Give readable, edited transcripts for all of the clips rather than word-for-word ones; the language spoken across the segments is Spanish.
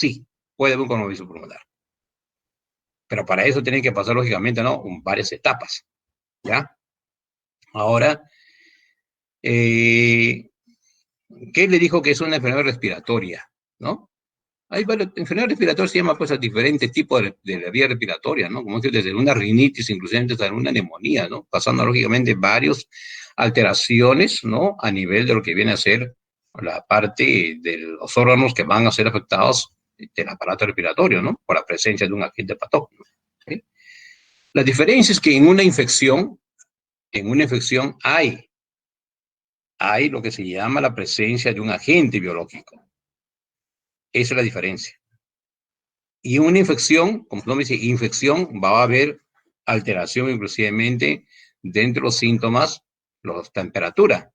Sí, puede haber un coronavirus pulmonar. Pero para eso tienen que pasar, lógicamente, ¿no? Varias etapas, ¿ya? Ahora, ¿qué le dijo que es una enfermedad respiratoria, ¿no? Hay varias enfermedades respiratorias, se llama pues a diferentes tipos de la vía respiratoria, ¿no? Como que desde una rinitis, inclusive hasta una neumonía, ¿no? Pasando lógicamente varias alteraciones, ¿no? A nivel de lo que viene a ser la parte de los órganos que van a ser afectados del aparato respiratorio, ¿no? Por la presencia de un agente patógeno. ¿Sí? La diferencia es que en una infección hay lo que se llama la presencia de un agente biológico. Esa es la diferencia. Y una infección, como no me dice infección, va a haber alteración inclusivemente dentro de los síntomas, la temperatura.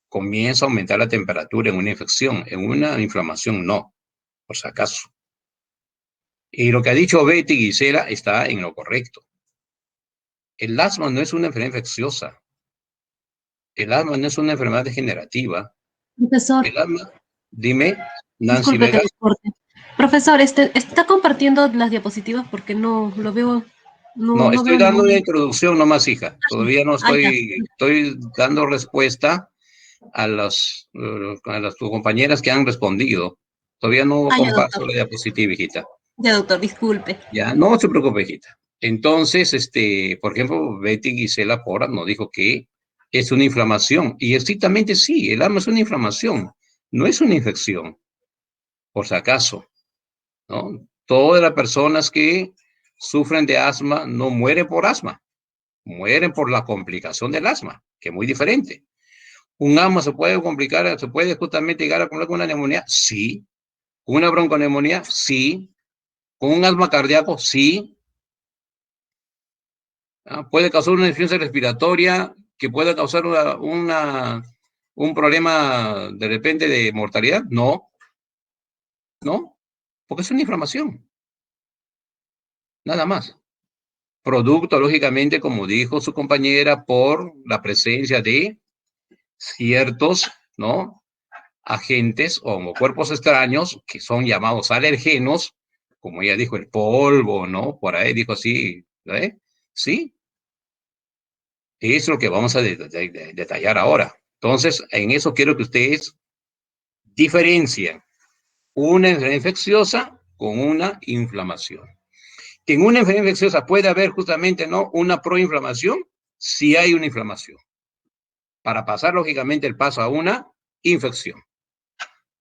Comienza a aumentar la temperatura en una infección, en una inflamación no, por si acaso. Y lo que ha dicho Betty Gisela está en lo correcto. El asma no es una enfermedad infecciosa. El asma no es una enfermedad degenerativa. Profesor, El asma, dime, Nancy disculpe que Vega. le corte. Profesor, ¿está compartiendo las diapositivas? Porque no lo veo, No, no estoy veo dando una ningún... introducción nomás, hija. Todavía no Ya. estoy dando respuesta a las compañeras que han respondido. Todavía no Ya, comparto doctor. la diapositiva, hijita. Ya, doctor, disculpe. Ya, no se preocupe, hijita. Entonces, por ejemplo, Betty Gisela Pora nos dijo que es una inflamación. Y estrictamente sí, el asma es una inflamación, no es una infección, por si acaso, ¿no? Todas las personas que sufren de asma no mueren por asma, mueren por la complicación del asma, que es muy diferente. ¿Un asma se puede complicar, se puede justamente llegar a complicar con una neumonía? Sí. ¿Con una bronconeumonía? Sí. ¿Con un asma cardíaco? Sí. ¿Puede causar una insuficiencia respiratoria que pueda causar un problema de repente de mortalidad? No, no, porque es una inflamación, nada más. Producto, lógicamente, como dijo su compañera, por la presencia de ciertos, ¿no? Agentes o cuerpos extraños que son llamados alergenos, como ella dijo, el polvo, ¿no? Por ahí dijo así, ¿eh? Sí, es lo que vamos a detallar ahora. Entonces, en eso quiero que ustedes diferencien una enfermedad infecciosa con una inflamación. Que en una enfermedad infecciosa puede haber justamente, ¿no? Una proinflamación, si hay una inflamación, para pasar lógicamente el paso a una infección.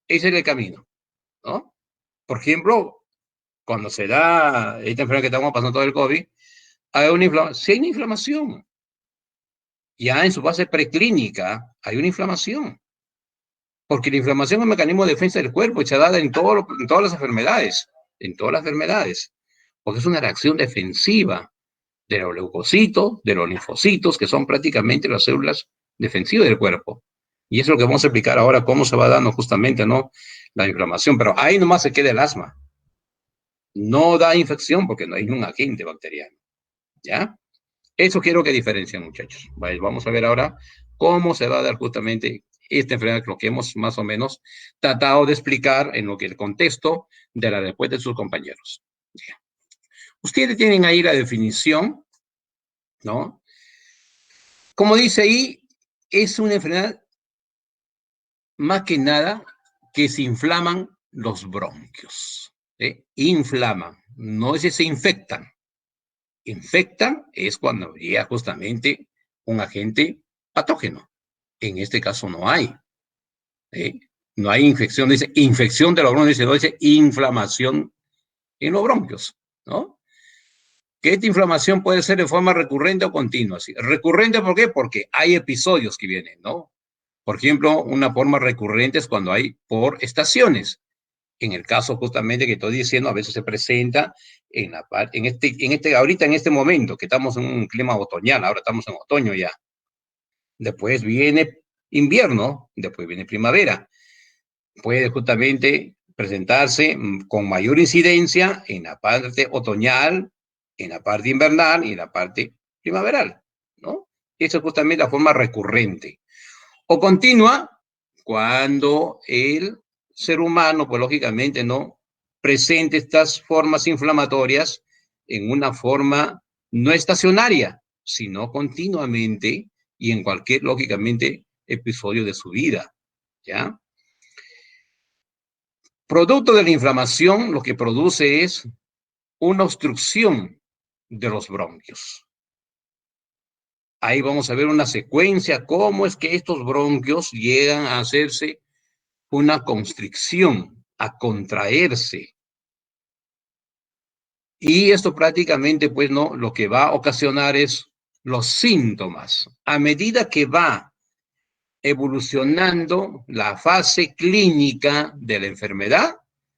Ese es el camino, ¿no? Por ejemplo, cuando se da esta enfermedad que estamos pasando todo el COVID, hay una inflamación. Si hay una inflamación, ya en su base preclínica hay una inflamación. Porque la inflamación es un mecanismo de defensa del cuerpo y se da en todas las enfermedades, porque es una reacción defensiva de los leucocitos, de los linfocitos, que son prácticamente las células defensivas del cuerpo. Y eso es lo que vamos a explicar ahora, cómo se va dando justamente, ¿no? La inflamación, pero ahí nomás se queda el asma. No da infección porque no hay un agente bacteriano, ¿ya? Eso quiero que diferencien, muchachos. Vamos a ver ahora cómo se va a dar justamente esta enfermedad, lo que hemos más o menos tratado de explicar en lo que el contexto de la respuesta de sus compañeros. Ustedes tienen ahí la definición, ¿no? Como dice ahí, es una enfermedad más que nada que se inflaman los bronquios. Inflaman, no es que se infectan. Infectan es cuando llega justamente un agente patógeno. En este caso no hay. ¿Eh? No hay infección, dice infección de los bronquios, dice, no dice inflamación en los bronquios, ¿no? Que esta inflamación puede ser de forma recurrente o continua. ¿Sí? Recurrente, ¿por qué? Porque hay episodios que vienen, ¿no? Por ejemplo, una forma recurrente es cuando hay por estaciones. En el caso justamente que estoy diciendo, a veces se presenta ahorita en este momento, que estamos en un clima otoñal, ahora estamos en otoño ya. Después viene invierno, después viene primavera. Puede justamente presentarse con mayor incidencia en la parte otoñal, en la parte invernal y en la parte primaveral, ¿no? Eso es justamente la forma recurrente. O continua, cuando el ser humano, pues lógicamente, ¿no? presente estas formas inflamatorias en una forma no estacionaria, sino continuamente y en cualquier, lógicamente, episodio de su vida, ¿ya? Producto de la inflamación, lo que produce es una obstrucción de los bronquios. Ahí vamos a ver una secuencia, cómo es que estos bronquios llegan a hacerse una constricción, a contraerse. Y esto prácticamente, pues, no, lo que va a ocasionar es los síntomas. A medida que va evolucionando la fase clínica de la enfermedad,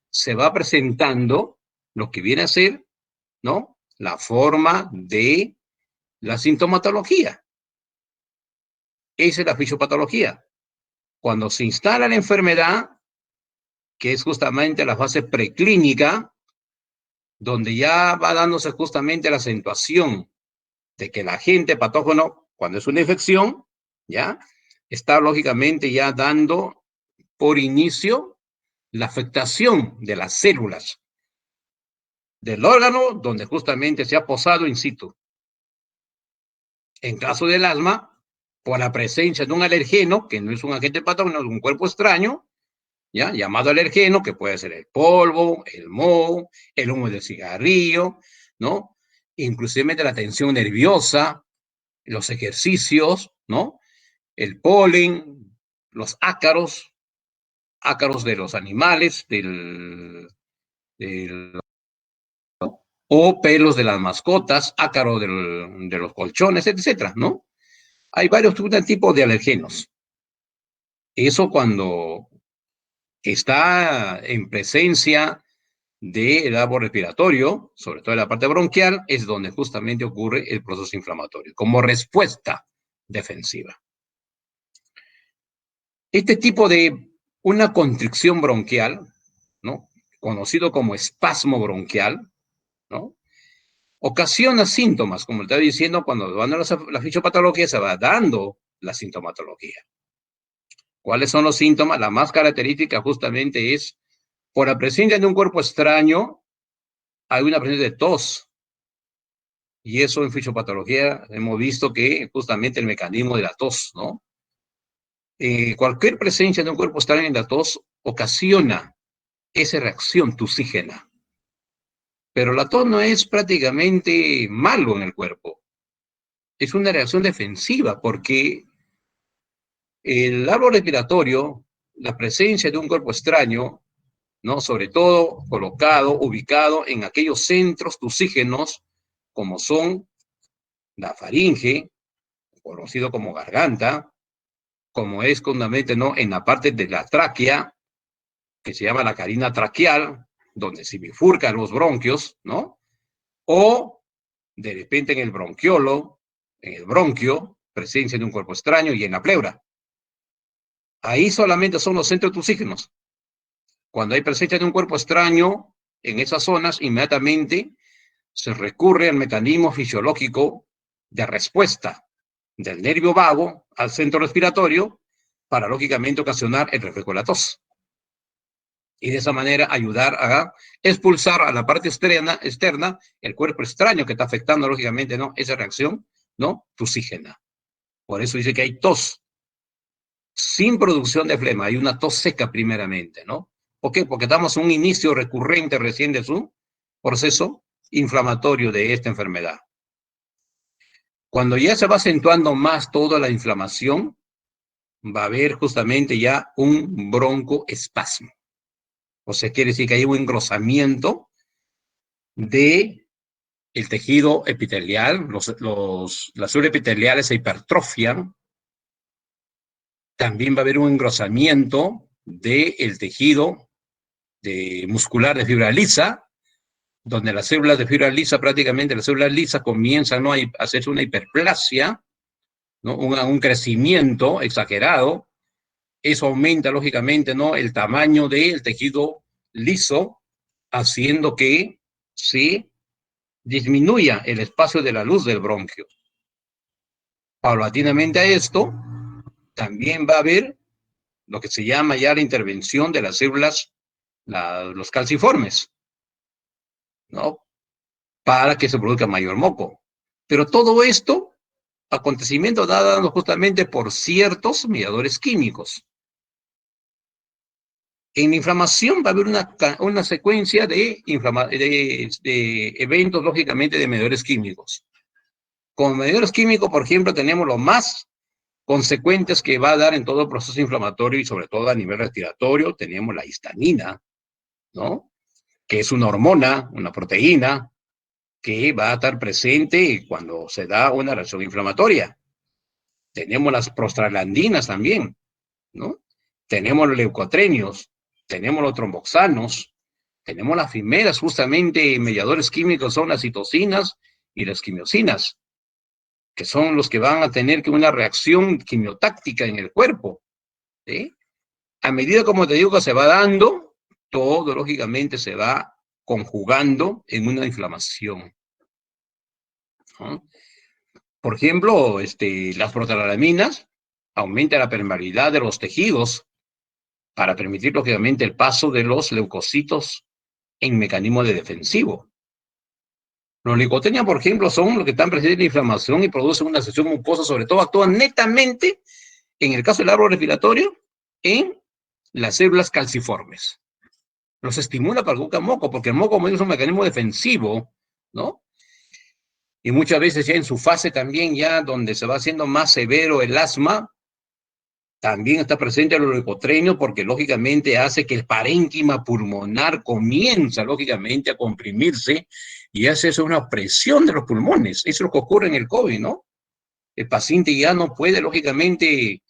se va presentando lo que viene a ser, ¿no?, la forma de la sintomatología. Esa es la fisiopatología. Cuando se instala la enfermedad, que es justamente la fase preclínica, donde ya va dándose justamente la acentuación de que el agente patógeno, cuando es una infección, ya está lógicamente ya dando por inicio la afectación de las células del órgano donde justamente se ha posado in situ. En caso del asma, por la presencia de un alergeno, que no es un agente patógeno, es un cuerpo extraño, ¿ya?, llamado alergeno, que puede ser el polvo, el moho, el humo del cigarrillo, ¿no? Inclusive la tensión nerviosa, los ejercicios, ¿no? El polen, los ácaros de los animales, o pelos de las mascotas, ácaro de los colchones, etcétera, ¿no? Hay varios tipos de alergenos. Eso cuando está en presencia del árbol respiratorio, sobre todo en la parte bronquial, es donde justamente ocurre el proceso inflamatorio, como respuesta defensiva. Este tipo de una constricción bronquial, ¿no?, conocido como espasmo bronquial, ¿no?, ocasiona síntomas, como estaba diciendo, cuando van a la fisiopatología se va dando la sintomatología. ¿Cuáles son los síntomas? La más característica justamente es, por la presencia de un cuerpo extraño, hay una presencia de tos. Y eso en fisiopatología hemos visto que justamente el mecanismo de la tos, ¿no? Cualquier presencia de un cuerpo extraño en la tos ocasiona esa reacción tusígena. Pero la tos no es prácticamente malo en el cuerpo. Es una reacción defensiva porque el árbol respiratorio, la presencia de un cuerpo extraño, ¿no?, sobre todo colocado, ubicado en aquellos centros tusígenos como son la faringe, conocido como garganta, como es justamente, ¿no?, en la parte de la tráquea, que se llama la carina traqueal, donde se bifurcan los bronquios, ¿no? O de repente en el bronquiolo, en el bronquio, presencia de un cuerpo extraño, y en la pleura. Ahí solamente son los centros tusígenos. Cuando hay presencia de un cuerpo extraño en esas zonas, inmediatamente se recurre al mecanismo fisiológico de respuesta del nervio vago al centro respiratorio para, lógicamente, ocasionar el reflejo de la tos. Y de esa manera ayudar a expulsar a la parte externa el cuerpo extraño que está afectando, lógicamente, ¿no?, esa reacción, ¿no?, tusígena. Por eso dice que hay tos sin producción de flema, hay una tos seca primeramente, ¿no? ¿Por qué? Porque estamos en un inicio recurrente recién de su proceso inflamatorio de esta enfermedad. Cuando ya se va acentuando más toda la inflamación, va a haber justamente ya un broncoespasmo. O sea, quiere decir que hay un engrosamiento de el tejido epitelial, las células epiteliales se hipertrofian. También va a haber un engrosamiento del tejido muscular de fibra lisa, donde las células de fibra lisa, prácticamente las células lisas comienzan, ¿no?, a hacerse una hiperplasia, ¿no?, un crecimiento exagerado. Eso aumenta, lógicamente, ¿no?, el tamaño del tejido liso, haciendo que se disminuya el espacio de la luz del bronquio. Paulatinamente a esto, también va a haber lo que se llama ya la intervención de las células, los calciformes, ¿no? Para que se produzca mayor moco. Pero todo esto, acontecimiento dado justamente por ciertos mediadores químicos. En la inflamación va a haber una secuencia de eventos, lógicamente, de mediadores químicos. Con mediadores químicos, por ejemplo, tenemos los más consecuentes que va a dar en todo el proceso inflamatorio y sobre todo a nivel respiratorio, tenemos la histamina, ¿no? Que es una hormona, una proteína, que va a estar presente cuando se da una reacción inflamatoria. Tenemos las prostaglandinas también, ¿no? Tenemos los leucotrenios, tenemos los tromboxanos, tenemos las primeras justamente mediadores químicos son las citocinas y las quimiosinas, que son los que van a tener que una reacción quimiotáctica en el cuerpo, ¿sí? A medida, como te digo, que se va dando, todo lógicamente se va conjugando en una inflamación, ¿no? Por ejemplo, las protalaminas aumentan la permeabilidad de los tejidos para permitir, lógicamente, el paso de los leucocitos en mecanismo de defensivo. Los leucotenias, por ejemplo, son los que están presentes en la inflamación y producen una sección mucosa, sobre todo actúan netamente, en el caso del árbol respiratorio, en las células calciformes. Los estimula para que busque moco, porque el moco es un mecanismo defensivo, ¿no? Y muchas veces ya en su fase también, ya donde se va haciendo más severo el asma, también está presente el leucotrenio porque lógicamente hace que el parénquima pulmonar comienza lógicamente a comprimirse y hace eso una presión de los pulmones. Eso es lo que ocurre en el COVID, ¿no? El paciente ya no puede lógicamente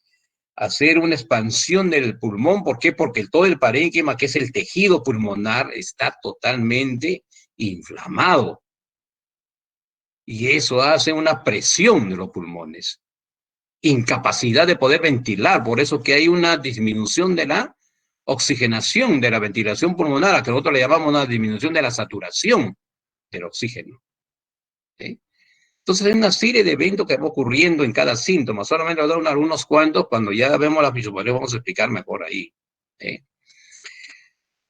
hacer una expansión del pulmón. ¿Por qué? Porque todo el parénquima, que es el tejido pulmonar, está totalmente inflamado. Y eso hace una presión de los pulmones. Incapacidad de poder ventilar, por eso que hay una disminución de la oxigenación de la ventilación pulmonar, a que nosotros le llamamos una disminución de la saturación del oxígeno, ¿sí? Entonces hay una serie de eventos que va ocurriendo en cada síntoma, solamente voy a dar unos cuantos, cuando ya vemos la fisiopatología vamos a explicar mejor ahí, ¿sí?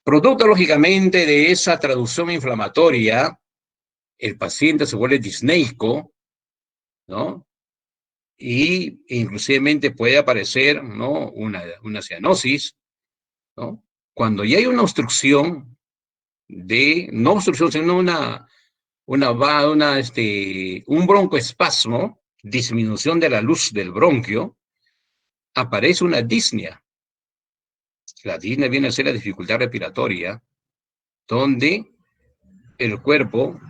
Producto, lógicamente, de esa traducción inflamatoria, el paciente se vuelve disneico, ¿no? Y inclusivemente puede aparecer, ¿no? Una cianosis, ¿no? Cuando ya hay una obstrucción no obstrucción, sino un broncoespasmo, disminución de la luz del bronquio, aparece una disnea. La disnea viene a ser la dificultad respiratoria, donde el cuerpo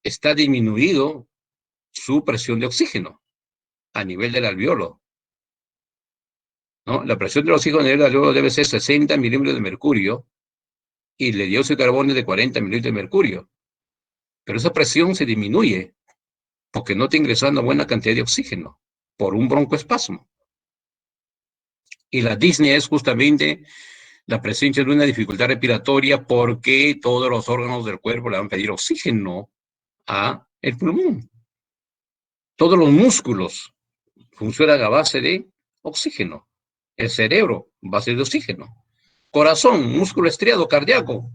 está disminuido su presión de oxígeno a nivel del alveolo, ¿no? La presión del oxígeno a nivel del alveolo debe ser 60 milímetros de mercurio y el dióxido de carbono es de 40 mililitros de mercurio. Pero esa presión se disminuye porque no está ingresando buena cantidad de oxígeno por un broncoespasmo. Y la disnea es justamente la presencia de una dificultad respiratoria porque todos los órganos del cuerpo le van a pedir oxígeno a el pulmón. Todos los músculos funcionan a base de oxígeno. El cerebro, base de oxígeno. Corazón, músculo estriado cardíaco,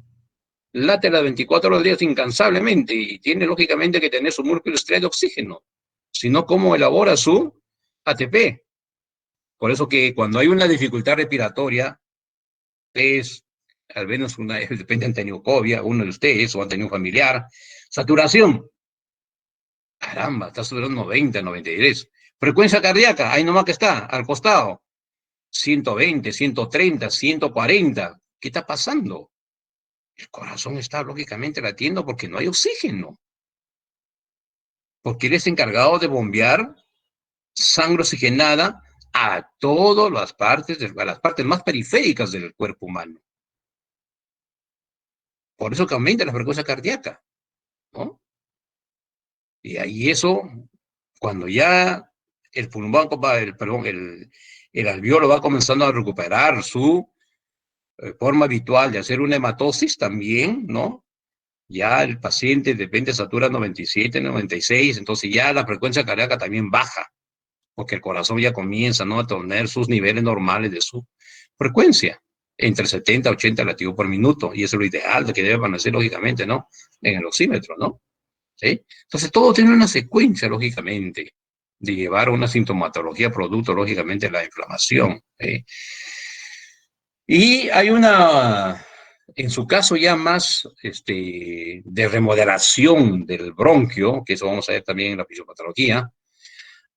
late las 24 horas al día incansablemente y tiene lógicamente que tener su músculo estriado de oxígeno. Si no, ¿cómo elabora su ATP? Por eso que cuando hay una dificultad respiratoria, es, al menos depende, han tenido COVID, uno de ustedes, o han tenido un familiar, saturación. Caramba, está saturando 90, 93. Frecuencia cardíaca, ahí nomás que está, al costado. 120, 130, 140. ¿Qué está pasando? El corazón está lógicamente latiendo porque no hay oxígeno. Porque él es encargado de bombear sangre oxigenada a todas las partes, a las partes más periféricas del cuerpo humano. Por eso que aumenta la frecuencia cardíaca, ¿no? Y ahí eso, cuando ya el pulmón, el alveolo va comenzando a recuperar su forma habitual de hacer una hematosis también, ¿no? Ya el paciente de repente satura 97, 96, entonces ya la frecuencia cardíaca también baja, porque el corazón ya comienza, ¿no?, a tener sus niveles normales de su frecuencia. entre 70 y 80 latidos por minuto, y eso es lo ideal de que debe permanecer, lógicamente, ¿no? En el oxímetro, ¿no? ¿Sí? Entonces, todo tiene una secuencia, lógicamente, de llevar una sintomatología producto, lógicamente, de la inflamación. ¿Sí? Y hay una, en su caso ya más de remodelación del bronquio, que eso vamos a ver también en la fisiopatología,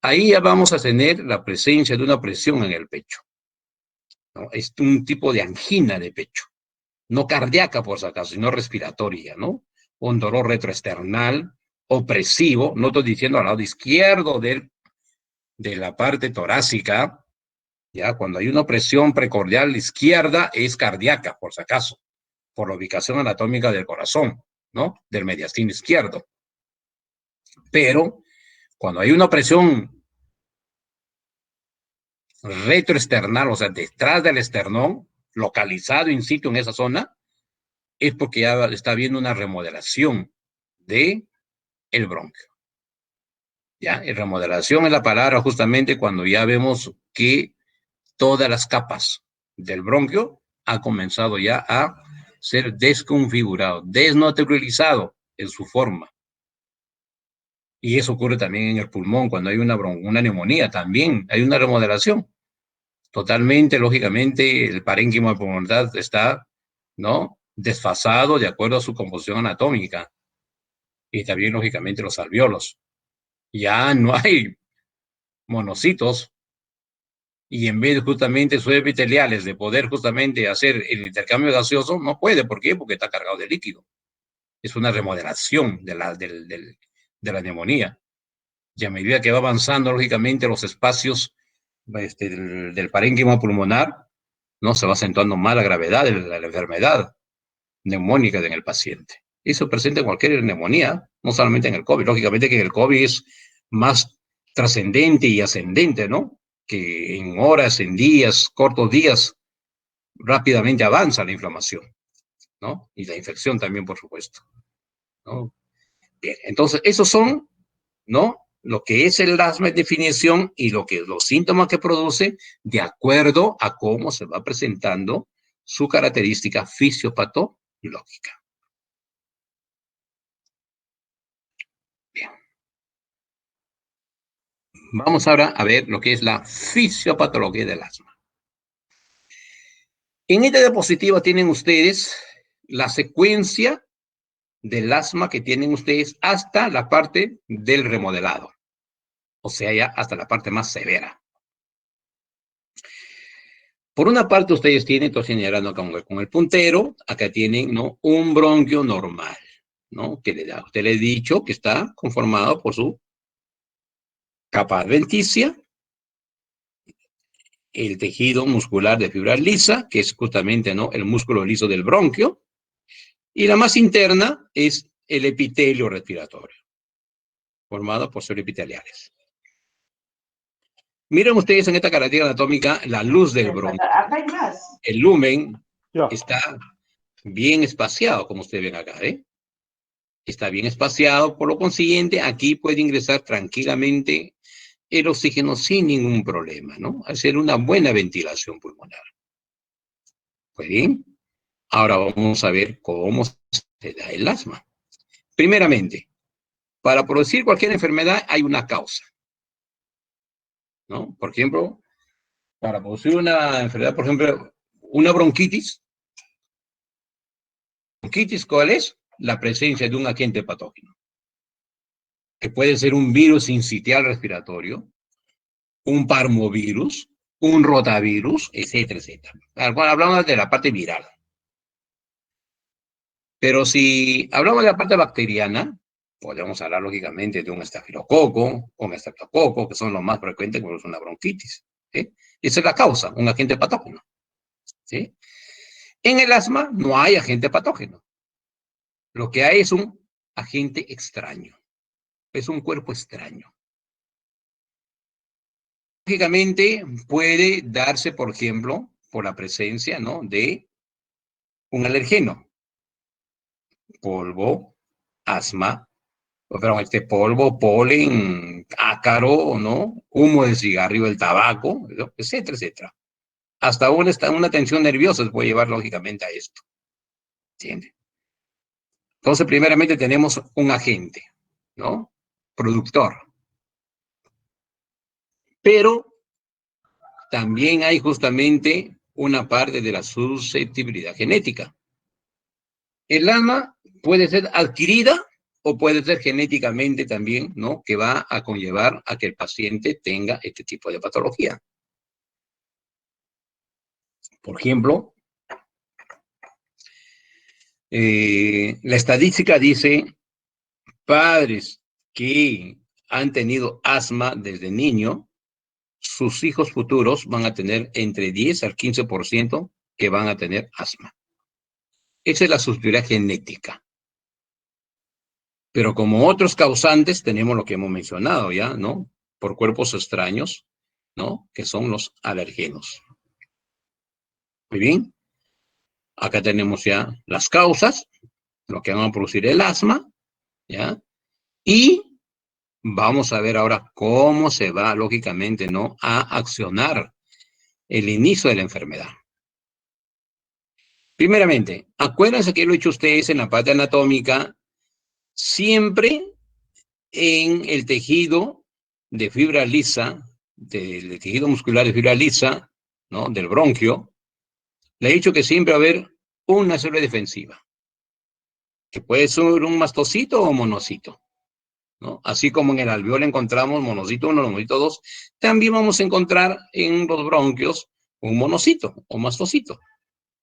ahí ya vamos a tener la presencia de una presión en el pecho, ¿no? Es un tipo de angina de pecho, no cardíaca por si acaso, sino respiratoria, ¿no? Un dolor retroesternal opresivo, no estoy diciendo al lado izquierdo de la parte torácica, ya cuando hay una opresión precordial izquierda es cardíaca, por si acaso, por la ubicación anatómica del corazón, ¿no? Del mediastino izquierdo. Pero cuando hay una presión retroesternal, o sea, detrás del esternón, localizado in situ en esa zona, es porque ya está habiendo una remodelación de el bronquio. ¿Ya? Y remodelación es la palabra justamente cuando ya vemos que todas las capas del bronquio ha comenzado ya a ser desconfigurado, desnaturalizado en su forma. Y eso ocurre también en el pulmón, cuando hay una neumonía, también hay una remodelación. Totalmente, lógicamente, el parénquima pulmonar está, ¿no? Desfasado de acuerdo a su composición anatómica. Y también, lógicamente, los alvéolos. Ya no hay monocitos, y en vez de justamente sus epiteliales de poder justamente hacer el intercambio gaseoso, no puede. ¿Por qué? Porque está cargado de líquido. Es una remodelación de la neumonía. Y a medida que va avanzando, lógicamente, los espacios del parénquima pulmonar, ¿no? Se va acentuando más la gravedad de la enfermedad neumónica en el paciente. Eso presenta en cualquier neumonía, no solamente en el COVID. Lógicamente que el COVID es más trascendente y ascendente, ¿no? Que en horas, en días, cortos días, rápidamente avanza la inflamación, ¿no? Y la infección también, por supuesto, ¿no? Bien, entonces, esos son, ¿no? Lo que es el asma en definición y los síntomas que produce de acuerdo a cómo se va presentando su característica fisiopatológica. Bien. Vamos ahora a ver lo que es la fisiopatología del asma. En esta diapositiva tienen ustedes la secuencia del asma que tienen ustedes hasta la parte del remodelado, o sea, ya hasta la parte más severa. Por una parte, ustedes tienen, entonces señalando con el puntero, acá tienen, ¿no? Un bronquio normal, ¿no? Que usted le he dicho que está conformado por su capa adventicia, el tejido muscular de fibra lisa, que es justamente, ¿no? El músculo liso del bronquio, y la más interna es el epitelio respiratorio, formado por células epiteliales. Miren ustedes en esta característica anatómica la luz del bronquio. El lumen está bien espaciado, como ustedes ven acá, ¿eh? Está bien espaciado, por lo consiguiente, aquí puede ingresar tranquilamente el oxígeno sin ningún problema, ¿no? Hacer una buena ventilación pulmonar. Pues bien, ahora vamos a ver cómo se da el asma. Primeramente, para producir cualquier enfermedad hay una causa, ¿no? Por ejemplo, para producir una enfermedad, por ejemplo, una bronquitis, ¿cuál es? La presencia de un agente patógeno, que puede ser un virus sincitial respiratorio, un parmovirus, un rotavirus, etcétera, etcétera. Hablamos de la parte viral. Pero si hablamos de la parte bacteriana, podemos hablar lógicamente de un estafilococo, un estreptococo, que son los más frecuentes cuando es una bronquitis. ¿Sí? Esa es la causa, un agente patógeno. ¿Sí? En el asma no hay agente patógeno. Lo que hay es un agente extraño. Es un cuerpo extraño. Lógicamente puede darse, por ejemplo, por la presencia, ¿no? De un alergeno, polvo, asma, pero polvo, polen, ácaro, ¿no? Humo del cigarrillo, del tabaco, ¿no? Etcétera, etcétera. hasta una tensión nerviosa se puede llevar lógicamente a esto. ¿Entiende? Entonces, primeramente tenemos un agente, ¿no? Productor. Pero también hay justamente una parte de la susceptibilidad genética. El asma puede ser adquirida o puede ser genéticamente también, ¿no? Que va a conllevar a que el paciente tenga este tipo de patología. Por ejemplo, la estadística dice, padres que han tenido asma desde niño, sus hijos futuros van a tener entre 10 al 15% que van a tener asma. Esa es la susceptibilidad genética. Pero como otros causantes tenemos lo que hemos mencionado ya, ¿no? Por cuerpos extraños, ¿no? Que son los alergenos. Muy bien. Acá tenemos ya las causas, lo que van a producir el asma, ¿ya? Y vamos a ver ahora cómo se va, lógicamente, ¿no? A accionar el inicio de la enfermedad. Primeramente, acuérdense que lo he hecho ustedes en la parte anatómica, siempre en el tejido de fibra lisa, del tejido muscular de fibra lisa, ¿no? Del bronquio, le he dicho que siempre va a haber una célula defensiva, que puede ser un mastocito o monocito, ¿no? Así como en el alveolo encontramos monocito 1, monocito 2, también vamos a encontrar en los bronquios un monocito o mastocito,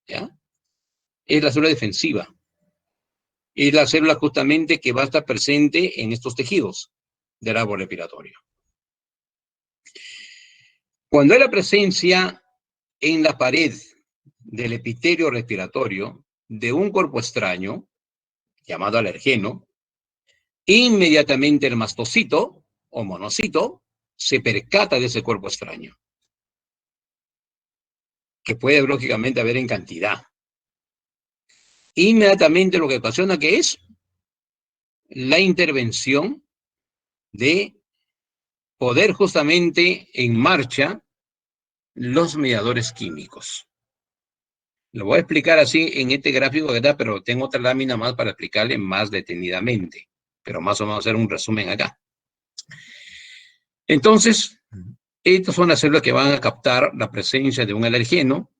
¿ya? Es la célula defensiva. Es la célula justamente que va a estar presente en estos tejidos del árbol respiratorio. Cuando hay la presencia en la pared del epitelio respiratorio de un cuerpo extraño, llamado alergeno, inmediatamente el mastocito o monocito se percata de ese cuerpo extraño, que puede lógicamente haber en cantidad. Inmediatamente lo que ocasiona que es la intervención de poder justamente en marcha los mediadores químicos. Lo voy a explicar así en este gráfico que está, pero tengo otra lámina más para explicarle más detenidamente, pero más o menos hacer un resumen acá. Entonces, estas son las células que van a captar la presencia de un alergeno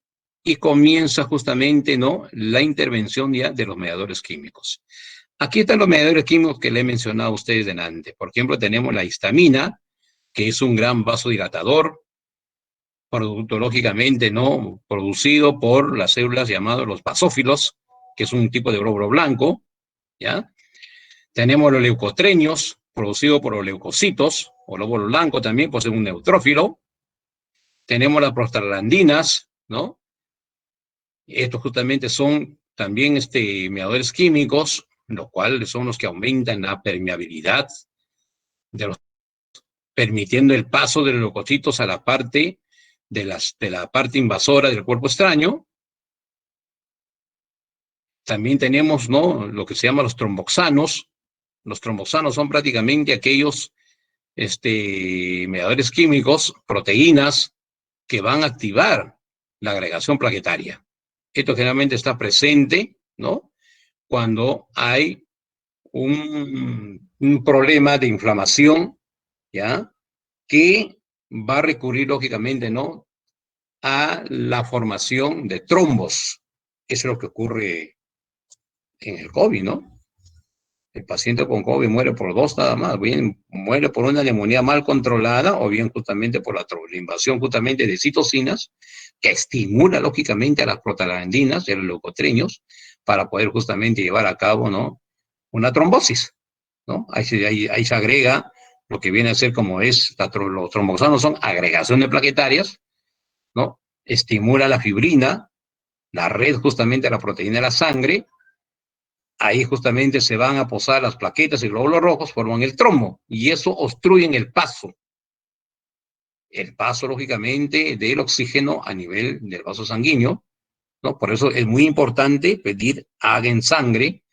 y comienza justamente, ¿no?, la intervención ya de los mediadores químicos. Aquí están los mediadores químicos que le he mencionado a ustedes delante. Por ejemplo, tenemos la histamina, que es un gran vasodilatador, lógicamente, ¿no?, producido por las células llamadas los basófilos, que es un tipo de glóbulo blanco, ¿ya? Tenemos los leucotrenios, producido por los leucocitos, o glóbulo blanco también, por ser un neutrófilo. Tenemos las prostaglandinas, ¿no? Estos justamente son también mediadores químicos, los cuales son los que aumentan la permeabilidad de los, permitiendo el paso de los leucocitos a la parte de la parte invasora del cuerpo extraño. También tenemos, ¿no?, lo que se llama los tromboxanos. Los tromboxanos son prácticamente aquellos mediadores químicos, proteínas, que van a activar la agregación plaquetaria. Esto generalmente está presente, ¿no?, cuando hay un problema de inflamación, ¿ya?, que va a recurrir, lógicamente, ¿no?, a la formación de trombos. Eso es lo que ocurre en el COVID, ¿no? El paciente con COVID muere por dos nada más, bien muere por una neumonía mal controlada o bien justamente por la invasión justamente de citocinas que estimula lógicamente a las prostaglandinas y a los leucotrenios para poder justamente llevar a cabo, ¿no?, una trombosis, ¿no? Ahí se agrega lo que viene a ser como es, los tromboxanos son agregaciones plaquetarias, ¿no? Estimula la fibrina, la red justamente de la proteína de la sangre. Ahí justamente se van a posar las plaquetas y glóbulos rojos, forman el trombo, y eso obstruye el paso, lógicamente, del oxígeno a nivel del vaso sanguíneo, ¿no? Por eso es muy importante pedir agua en sangre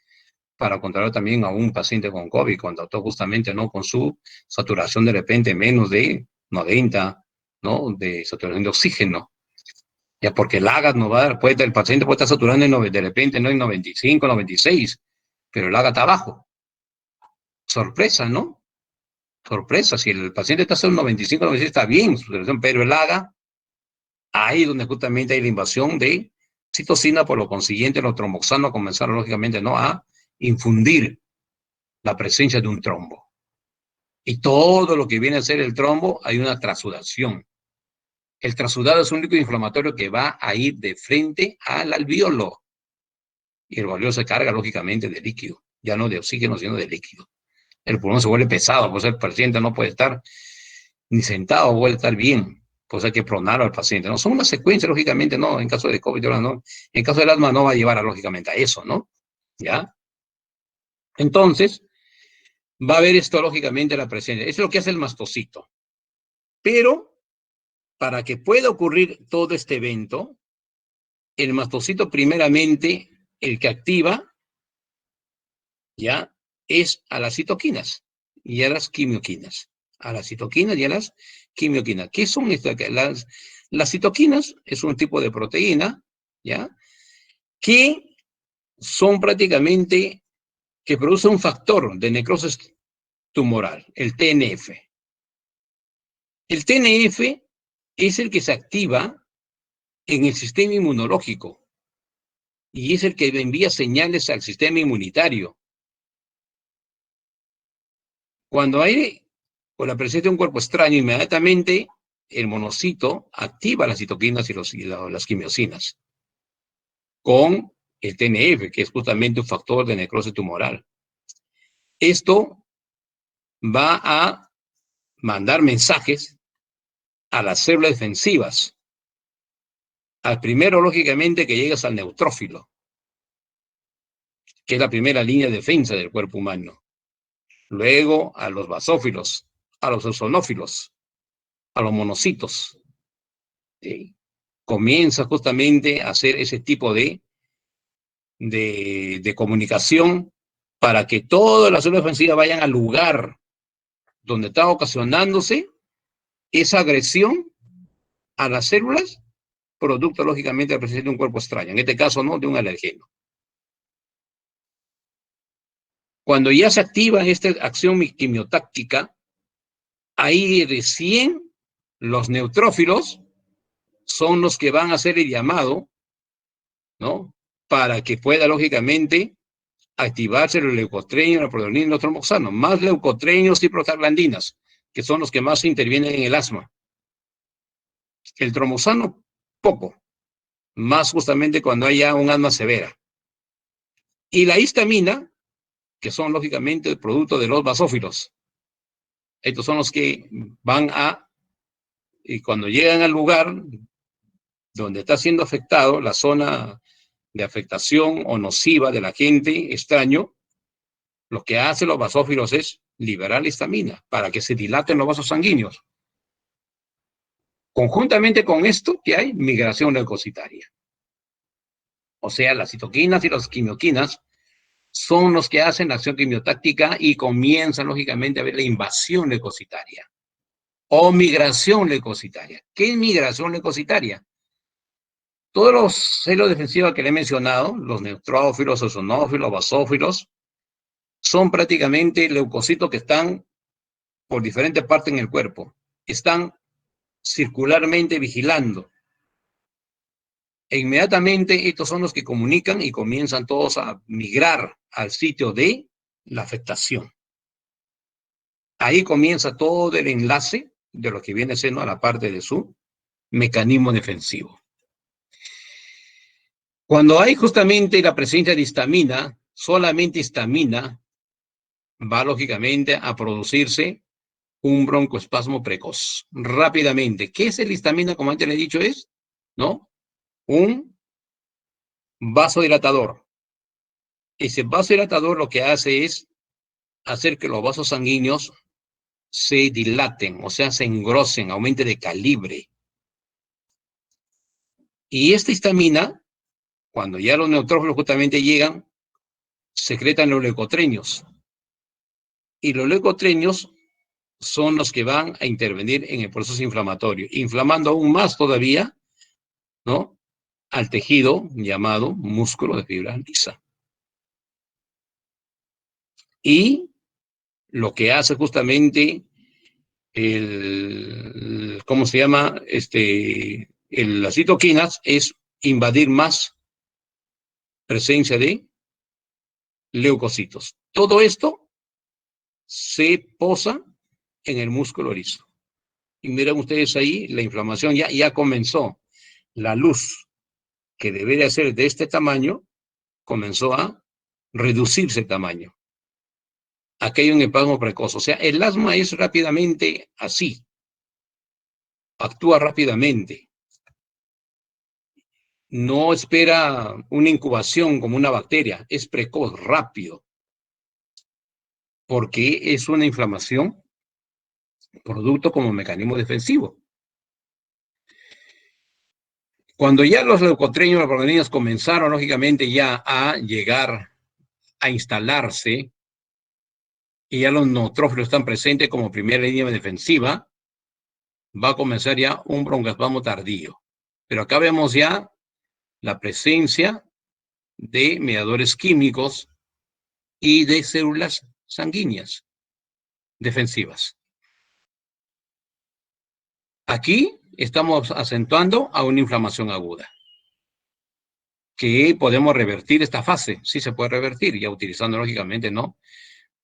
para controlar también a un paciente con COVID, cuando está justamente, ¿no?, con su saturación de repente menos de 90, ¿no?, de saturación de oxígeno. Ya porque el AGA no va a dar, el paciente puede estar saturando de repente no en 95, 96, pero el AGA está abajo. Sorpresa, ¿no? Sorpresa, si el paciente está en 95, 96 está bien su situación, pero el AGA, ahí es donde justamente hay la invasión de citocina, por lo consiguiente los tromboxanos comenzaron lógicamente no a infundir la presencia de un trombo. Y todo lo que viene a ser el trombo, hay una trasudación. El trasudado es un líquido inflamatorio que va a ir de frente al alveolo. Y el alveolo se carga lógicamente de líquido, ya no de oxígeno, sino de líquido. El pulmón se vuelve pesado, pues el paciente no puede estar ni sentado, puede estar bien, pues hay que pronar al paciente, ¿no? Son una secuencia, lógicamente, ¿no? En caso de COVID, no. En caso del asma no va a llevar, lógicamente, a eso, ¿no? ¿Ya? Entonces, va a haber esto, lógicamente, la presencia. Eso es lo que hace el mastocito. Pero, para que pueda ocurrir todo este evento, el mastocito, primeramente, el que activa, ¿ya? Es a las citoquinas y a las quimioquinas. A las citoquinas y a las quimioquinas. ¿Qué son estas? Las citoquinas es un tipo de proteína, ¿ya? Que son prácticamente, que produce un factor de necrosis tumoral, el TNF. El TNF es el que se activa en el sistema inmunológico y es el que envía señales al sistema inmunitario. Cuando hay con la presencia de un cuerpo extraño, inmediatamente el monocito activa las citoquinas y las quimiosinas con el TNF, que es justamente un factor de necrosis tumoral. Esto va a mandar mensajes a las células defensivas. Al primero, lógicamente, que llegas al neutrófilo, que es la primera línea de defensa del cuerpo humano. Luego a los basófilos, a los eosinófilos, a los monocitos. ¿Sí? Comienza justamente a hacer ese tipo de comunicación para que todas las células defensivas vayan al lugar donde está ocasionándose esa agresión a las células, producto lógicamente de la presencia de un cuerpo extraño, en este caso no de un alergeno. Cuando ya se activa esta acción quimiotáctica, ahí recién los neutrófilos son los que van a hacer el llamado, ¿no? Para que pueda lógicamente activarse los leucotrienos, la proteína y los tromboxanos, más leucotrienos y prostaglandinas, que son los que más intervienen en el asma. El tromboxano, poco, más justamente cuando haya un asma severa. Y la histamina, que son lógicamente el producto de los basófilos. Estos son los que van a, y cuando llegan al lugar donde está siendo afectado, la zona de afectación o nociva del agente extraño, lo que hacen los basófilos es liberar la histamina para que se dilaten los vasos sanguíneos. Conjuntamente con esto, que hay migración leucocitaria. O sea, las citoquinas y las quimioquinas son los que hacen la acción quimiotáctica y comienzan, lógicamente, a ver la invasión leucocitaria o migración leucocitaria. ¿Qué es migración leucocitaria? Todos los celos defensivos que le he mencionado, los neutrófilos, eosinófilos, basófilos, son prácticamente leucocitos que están por diferentes partes en el cuerpo. Están circularmente vigilando. E inmediatamente estos son los que comunican y comienzan todos a migrar al sitio de la afectación. Ahí comienza todo el enlace de lo que viene siendo a la parte de su mecanismo defensivo. Cuando hay justamente la presencia de histamina, solamente histamina va lógicamente a producirse un broncoespasmo precoz, rápidamente. ¿Qué es el histamina? Como antes le he dicho, es, ¿no? Un vasodilatador. Ese vasodilatador lo que hace es hacer que los vasos sanguíneos se dilaten, o sea, se engrosen, aumente de calibre. Y esta histamina, cuando ya los neutrófilos justamente llegan, secretan los leucotrienos. Y los leucotrienos son los que van a intervenir en el proceso inflamatorio, inflamando aún más todavía ¿no? Al tejido llamado músculo de fibra lisa. Y lo que hace justamente ¿cómo se llama? Las citoquinas es invadir más presencia de leucocitos. Todo esto se posa en el músculo liso. Y miren ustedes ahí, la inflamación ya comenzó. La luz que debería ser de este tamaño comenzó a reducirse el tamaño. Aquí hay un espasmo precoz. O sea, el asma es rápidamente así. Actúa rápidamente. No espera una incubación como una bacteria. Es precoz, rápido. Porque es una inflamación producto como mecanismo defensivo. Cuando ya los leucotreños, las proteínas comenzaron, lógicamente, ya a llegar a instalarse y ya los neutrófilos están presentes como primera línea defensiva, va a comenzar ya un broncoespasmo tardío. Pero acá vemos ya la presencia de mediadores químicos y de células sanguíneas defensivas. Aquí estamos acentuando a una inflamación aguda, que podemos revertir esta fase. Sí se puede revertir, ya utilizando lógicamente, ¿no?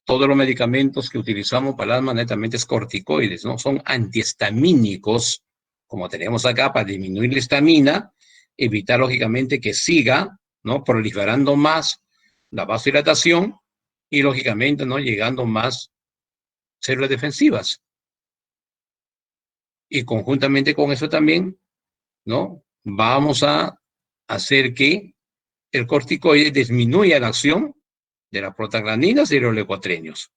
Todos los medicamentos que utilizamos para el asma netamente es corticoides, ¿no? Son antihistamínicos, como tenemos acá, para disminuir la histamina, evitar lógicamente que siga, ¿no? Proliferando más la vasodilatación y lógicamente, ¿no? Llegando más células defensivas. Y conjuntamente con eso también, ¿no? Vamos a hacer que el corticoide disminuya la acción de las prostaglandinas y los leucotrienos,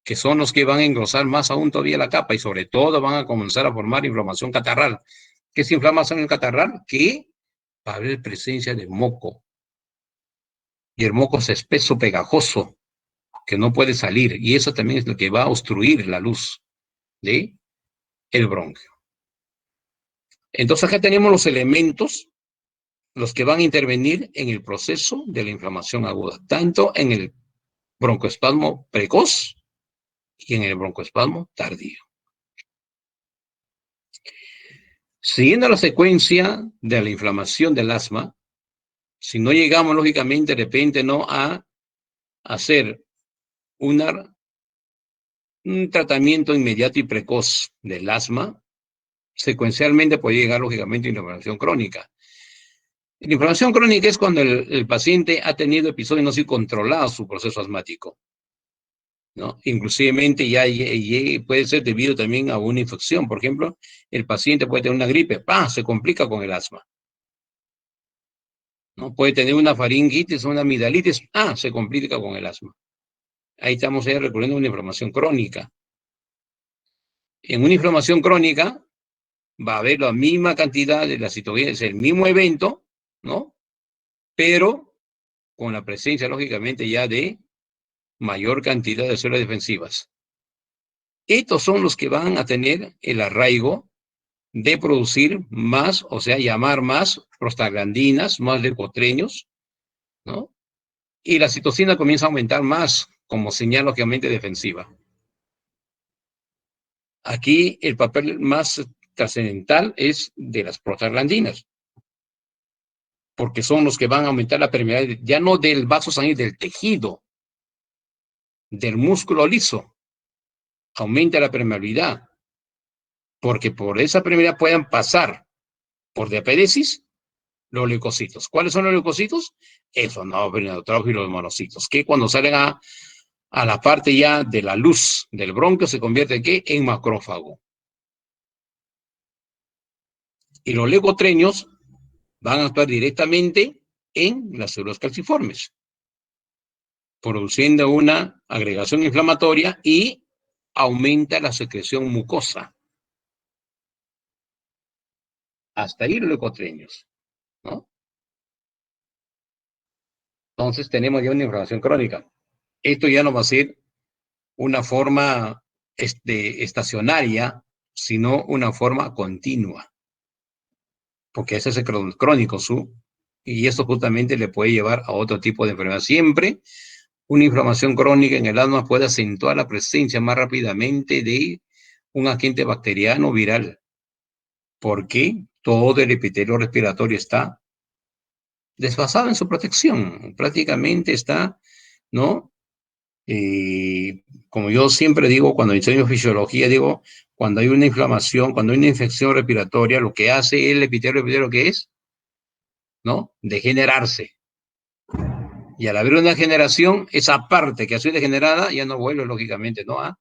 que son los que van a engrosar más aún todavía la capa y sobre todo van a comenzar a formar inflamación catarral. ¿Qué es inflamación catarral? Que va a haber presencia de moco. Y el moco es espeso, pegajoso, que no puede salir. Y eso también es lo que va a obstruir la luz de el bronquio. Entonces acá tenemos los elementos, los que van a intervenir en el proceso de la inflamación aguda, tanto en el broncoespasmo precoz y en el broncoespasmo tardío. Siguiendo la secuencia de la inflamación del asma, si no llegamos lógicamente de repente no a hacer un tratamiento inmediato y precoz del asma, secuencialmente puede llegar lógicamente a inflamación crónica. La inflamación crónica es cuando el paciente ha tenido episodios no así controlados su proceso asmático, ¿no? Inclusivemente ya puede ser debido también a una infección. Por ejemplo, el paciente puede tener una gripe, ¡pam!, se complica con el asma. ¿No? Puede tener una faringitis o una amigdalitis, se complica con el asma. Ahí estamos recurriendo a una inflamación crónica. En una inflamación crónica va a haber la misma cantidad de la citoquinas, es el mismo evento, ¿no? Pero con la presencia, lógicamente, ya de mayor cantidad de células defensivas. Estos son los que van a tener el arraigo de producir más, o sea, llamar más prostaglandinas, más leucotreños, ¿no? Y la citocina comienza a aumentar más como señal, lógicamente, defensiva. Aquí el papel más trascendental es de las prostaglandinas, porque son los que van a aumentar la permeabilidad, ya no del vaso sanguíneo, del tejido, del músculo liso, aumenta la permeabilidad, porque por esa permeabilidad puedan pasar por diapéresis los leucocitos. ¿Cuáles son los leucocitos? Esos neutrófilos, los monocitos, que cuando salen a la parte ya de la luz del bronquio se convierte ¿en qué? En macrófago. Y los leucotreños van a actuar directamente en las células calciformes, produciendo una agregación inflamatoria y aumenta la secreción mucosa. Hasta ahí los leucotreños, ¿no? Entonces tenemos ya una inflamación crónica. Esto ya no va a ser una forma estacionaria, sino una forma continua. porque ese es el crónico, y esto justamente le puede llevar a otro tipo de enfermedad. Siempre una inflamación crónica en el asma puede acentuar la presencia más rápidamente de un agente bacteriano viral, porque todo el epitelio respiratorio está desfasado en su protección, prácticamente está, ¿no? Como yo siempre digo, cuando enseño fisiología, digo, cuando hay una inflamación, cuando hay una infección respiratoria, lo que hace el epitelio, ¿qué es? ¿No? Degenerarse. Y al haber una generación, esa parte que ha sido degenerada ya no vuelve, lógicamente, ¿no? A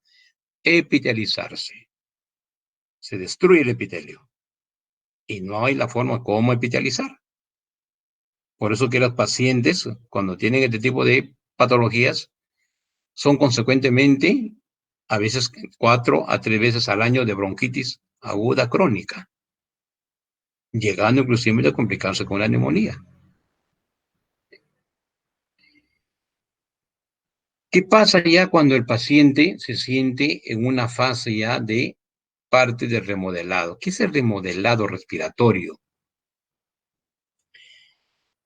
epitelizarse. Se destruye el epitelio. Y no hay la forma como epitelizar. Por eso que los pacientes, cuando tienen este tipo de patologías, son consecuentemente a veces 4 a 3 veces al año de bronquitis aguda crónica, llegando inclusive a complicarse con la neumonía. ¿Qué pasa ya cuando el paciente se siente en una fase ya de parte del remodelado? ¿Qué es el remodelado respiratorio?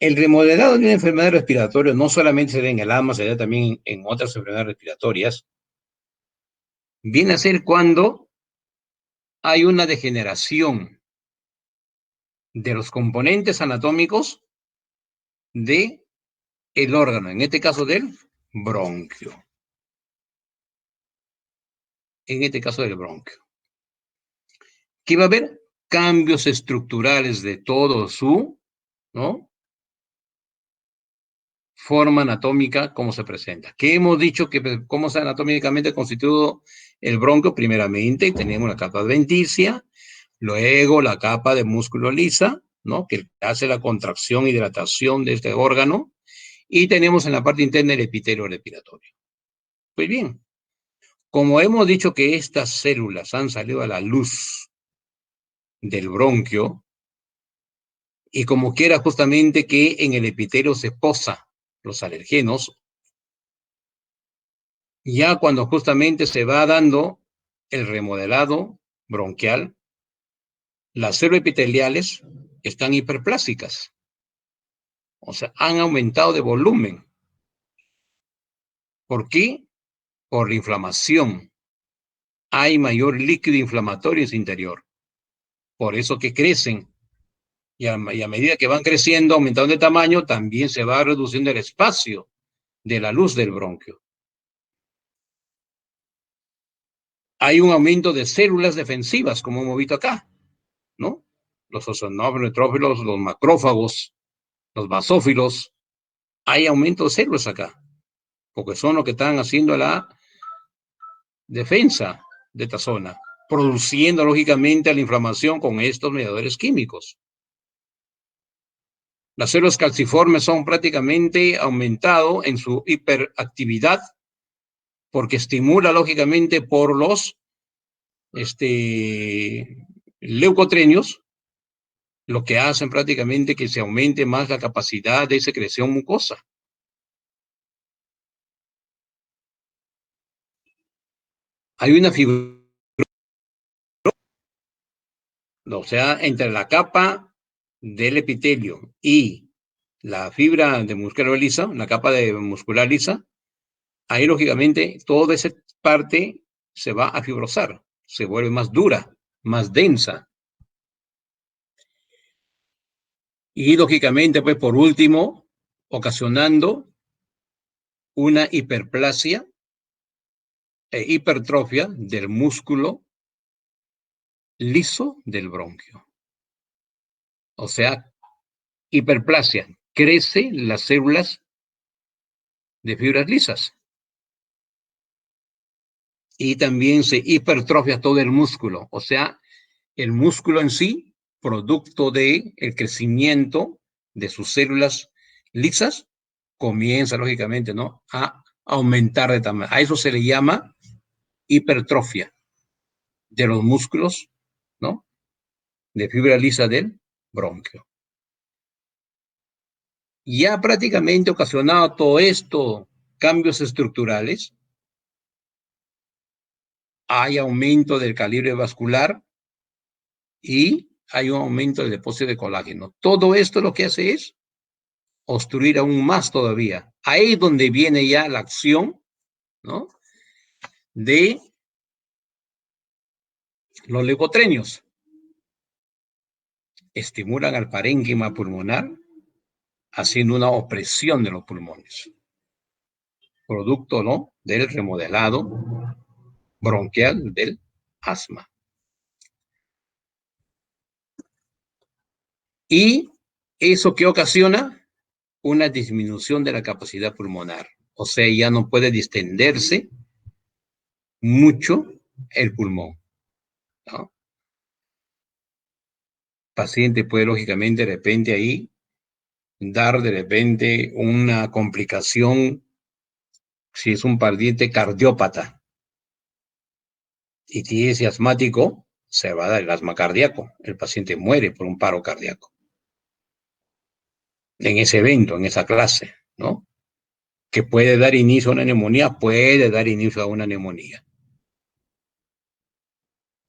El remodelado de una enfermedad respiratoria no solamente se da en el asma, se da también en otras enfermedades respiratorias. Viene a ser cuando hay una degeneración de los componentes anatómicos de el órgano, en este caso del bronquio. En este caso del bronquio. Que va a haber cambios estructurales de todo su, ¿no? Forma anatómica, cómo se presenta. ¿Qué hemos dicho que cómo está anatómicamente constituido el bronquio? Primeramente, tenemos la capa adventicia, luego la capa de músculo lisa, ¿no? Que hace la contracción y dilatación de este órgano, y tenemos en la parte interna el epitelio respiratorio. Pues bien, como hemos dicho que estas células han salido a la luz del bronquio, y como quiera justamente que en el epitelio se posa los alergenos, ya cuando justamente se va dando el remodelado bronquial, las células epiteliales están hiperplásicas, o sea, han aumentado de volumen. ¿Por qué? Por la inflamación. Hay mayor líquido inflamatorio en su interior. Por eso que crecen. Y a medida que van creciendo, aumentando de tamaño, también se va reduciendo el espacio de la luz del bronquio. Hay un aumento de células defensivas, como hemos visto acá, ¿no? Los eosinófilos, neutrófilos, los macrófagos, los basófilos. Hay aumento de células acá, porque son los que están haciendo la defensa de esta zona, produciendo lógicamente la inflamación con estos mediadores químicos. Las células calciformes son prácticamente aumentado en su hiperactividad porque estimula lógicamente por los leucotrenios, lo que hacen prácticamente que se aumente más la capacidad de secreción mucosa. Hay una fibra, o sea, entre la capa del epitelio y la fibra de muscular lisa, la capa de muscular lisa, ahí lógicamente toda esa parte se va a fibrosar, se vuelve más dura, más densa. Y lógicamente, pues por último, ocasionando una hiperplasia e hipertrofia del músculo liso del bronquio. O sea, hiperplasia, crece las células de fibras lisas y también se hipertrofia todo el músculo, o sea, el músculo en sí, producto del crecimiento de sus células lisas, comienza lógicamente, ¿no?, a aumentar de tamaño. A eso se le llama hipertrofia de los músculos, ¿no?, de fibra lisa del bronquio. Ya prácticamente ocasionado todo esto, cambios estructurales, hay aumento del calibre vascular y hay un aumento del depósito de colágeno. Todo esto lo que hace es obstruir aún más todavía. Ahí es donde viene ya la acción, ¿no?, de los leucotrienos. Estimulan al parénquima pulmonar, haciendo una opresión de los pulmones, producto, ¿no?, del remodelado bronquial del asma. ¿Y eso qué ocasiona? Una disminución de la capacidad pulmonar. O sea, ya no puede distenderse mucho el pulmón, ¿no? Paciente puede, lógicamente, de repente ahí dar de repente una complicación si es un paciente cardiópata y si es asmático, se va a dar el asma cardíaco. El paciente muere por un paro cardíaco. En ese evento, en esa clase, ¿no? Que puede dar inicio a una neumonía, puede dar inicio a una neumonía.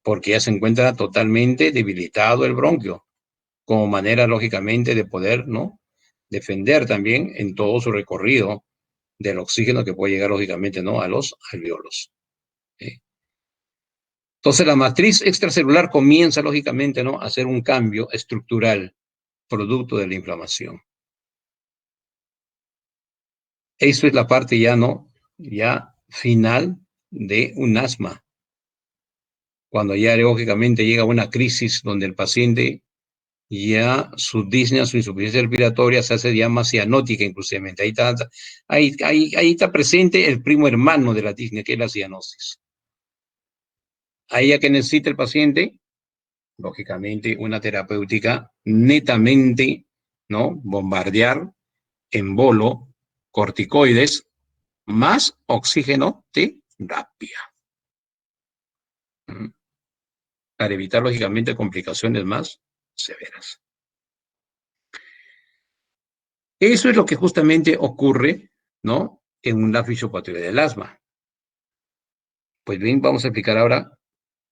Porque ya se encuentra totalmente debilitado el bronquio, como manera, lógicamente, de poder, ¿no?, defender también en todo su recorrido del oxígeno que puede llegar, lógicamente, ¿no?, a los alveolos. ¿Sí? Entonces, la matriz extracelular comienza, lógicamente, ¿no?, a hacer un cambio estructural producto de la inflamación. Eso es la parte ya, ¿no?, ya final de un asma. Cuando ya, lógicamente, llega una crisis donde el paciente ya su disnea, su insuficiencia respiratoria se hace ya más cianótica, inclusive. Ahí está presente el primo hermano de la disnea, que es la cianosis. Ahí ya que necesita el paciente, lógicamente, una terapéutica netamente, ¿no?, bombardear en bolo, corticoides, más oxígeno terapia. Para evitar, lógicamente, complicaciones más severas. Eso es lo que justamente ocurre, ¿no?, en una fisiopatología del asma. Pues bien, vamos a explicar ahora,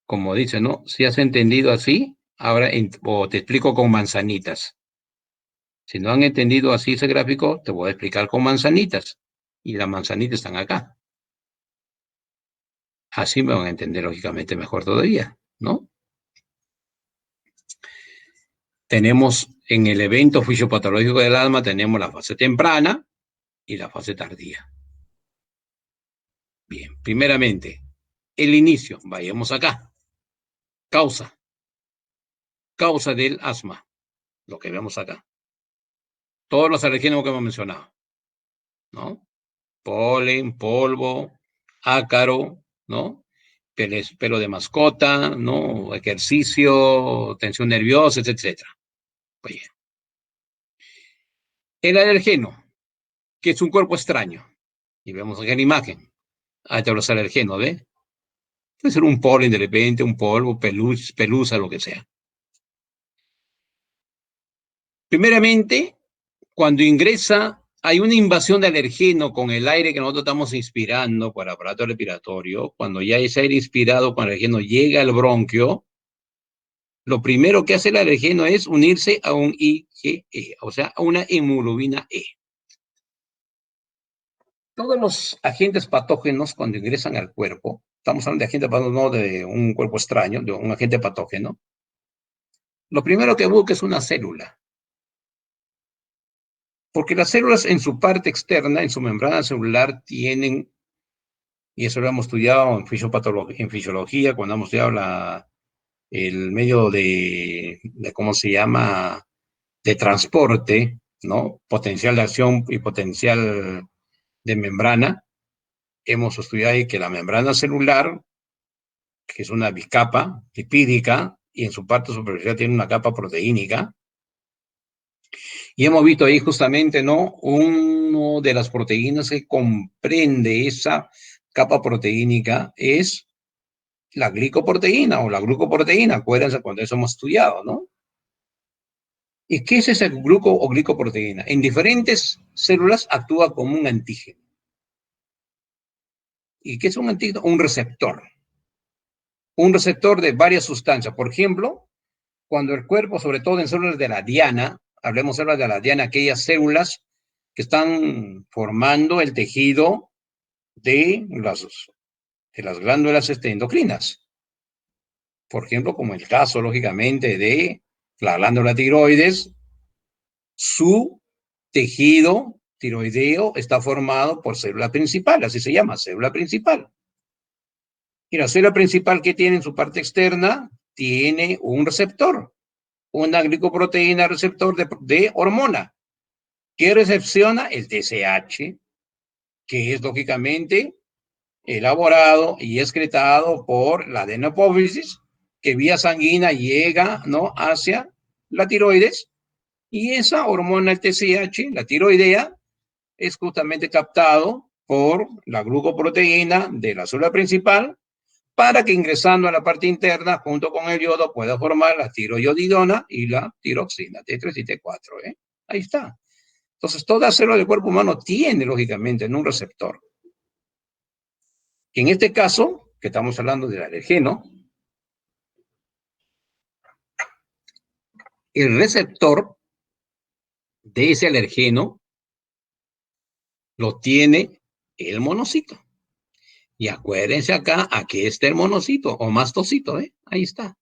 como dice, ¿no? Si has entendido así, ahora o te explico con manzanitas. Si no han entendido así ese gráfico, te voy a explicar con manzanitas. Y las manzanitas están acá. Así me van a entender, lógicamente, mejor todavía, ¿no? Tenemos en el evento fisiopatológico del asma, tenemos la fase temprana y la fase tardía. Bien, primeramente, el inicio, vayamos acá. Causa del asma, lo que vemos acá. Todos los alergenos que hemos mencionado, ¿no? Polen, polvo, ácaro, ¿no? Pelo de mascota, ¿no? Ejercicio, tensión nerviosa, etcétera. Oye, el alergeno, que es un cuerpo extraño, y vemos aquí en la imagen, ahí están los alergenos, ¿ve? Puede ser un polen de repente, un polvo, pelusa, lo que sea. Primeramente, cuando ingresa, hay una invasión de alergeno con el aire que nosotros estamos inspirando por el aparato respiratorio. Cuando ya ese aire inspirado con alergeno llega al bronquio, lo primero que hace el alergeno es unirse a un IgE, o sea, a una hemoglobina E. Todos los agentes patógenos, cuando ingresan al cuerpo, estamos hablando de agentes patógenos, no de un cuerpo extraño, de un agente patógeno, lo primero que busca es una célula. Porque las células en su parte externa, en su membrana celular, tienen, y eso lo hemos estudiado en fisiología, cuando hemos estudiado el medio de, ¿cómo se llama?, de transporte, ¿no? Potencial de acción y potencial de membrana. Hemos estudiado ahí que la membrana celular, que es una bicapa lipídica, y en su parte superficial tiene una capa proteínica. Y hemos visto ahí justamente, ¿no?, una de las proteínas que comprende esa capa proteínica es la glicoproteína o la glucoproteína. Acuérdense cuando eso hemos estudiado, ¿no? ¿Y qué es esa o glicoproteína? En diferentes células actúa como un antígeno. ¿Y qué es un antígeno? Un receptor. Un receptor de varias sustancias. Por ejemplo, cuando el cuerpo, sobre todo en células de la diana, hablemos de células de la diana, aquellas células que están formando el tejido de las glándulas endocrinas. Por ejemplo, como el caso, lógicamente, de la glándula tiroides, su tejido tiroideo está formado por célula principal, así se llama, célula principal. Y la célula principal que tiene en su parte externa tiene un receptor, una glicoproteína receptor de hormona, que recepciona el TSH, que es lógicamente elaborado y excretado por la adenopófisis, que vía sanguínea llega, ¿no?, hacia la tiroides, y esa hormona, el TSH, la tiroidea, es justamente captado por la glucoproteína de la célula principal para que ingresando a la parte interna junto con el yodo pueda formar la tiroiodidona y la tiroxina, T3 y T4. Ahí está. Entonces, toda célula del cuerpo humano tiene, lógicamente, un receptor. En este caso, que estamos hablando del alergeno, el receptor de ese alergeno lo tiene el monocito. Y acuérdense acá, aquí está el monocito o mastocito, ahí está.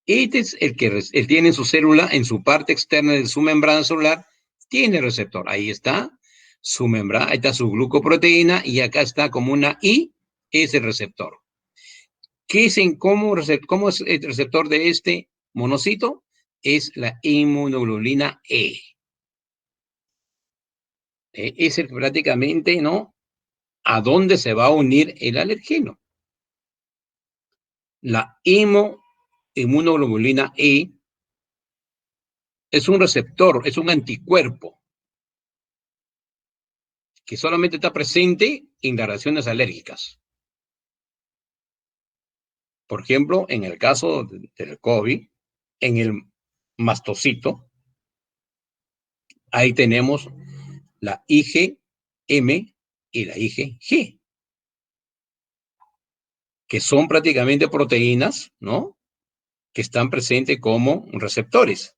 Este es el que él tiene su célula en su parte externa de su membrana celular, tiene receptor. Ahí está su membrana, ahí está su glucoproteína y acá está como una I, es el receptor. ¿Cómo es el receptor de este monocito? Es la inmunoglobulina E. Es el prácticamente, ¿no?, a dónde se va a unir el alergeno. La inmunoglobulina E es un receptor, es un anticuerpo que solamente está presente en las reacciones alérgicas. Por ejemplo, en el caso del COVID, en el mastocito, ahí tenemos la IgM y la IgG, que son prácticamente proteínas, ¿no?, que están presentes como receptores.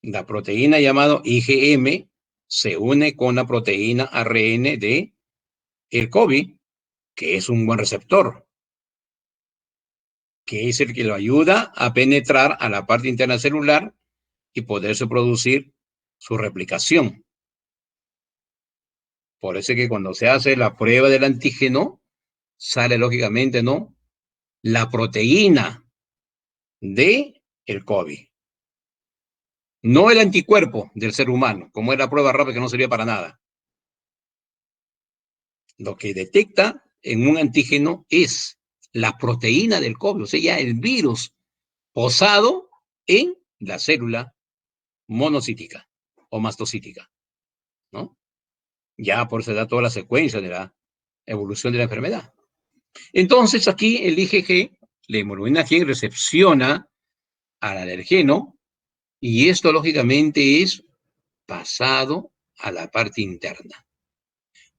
La proteína llamada IgM se une con la proteína ARN de el COVID, que es un buen receptor, que es el que lo ayuda a penetrar a la parte interna celular y poderse producir su replicación. Por eso es que cuando se hace la prueba del antígeno, sale lógicamente, ¿no?, la proteína de el COVID. No el anticuerpo del ser humano, como es la prueba rápida que no servía para nada. Lo que detecta en un antígeno es la proteína del COVID, o sea, ya el virus posado en la célula monocítica o mastocítica, ¿no? Ya por eso da toda la secuencia de la evolución de la enfermedad. Entonces, aquí el IgG, la hemoglobina G, recepciona al alergeno y esto, lógicamente, es pasado a la parte interna.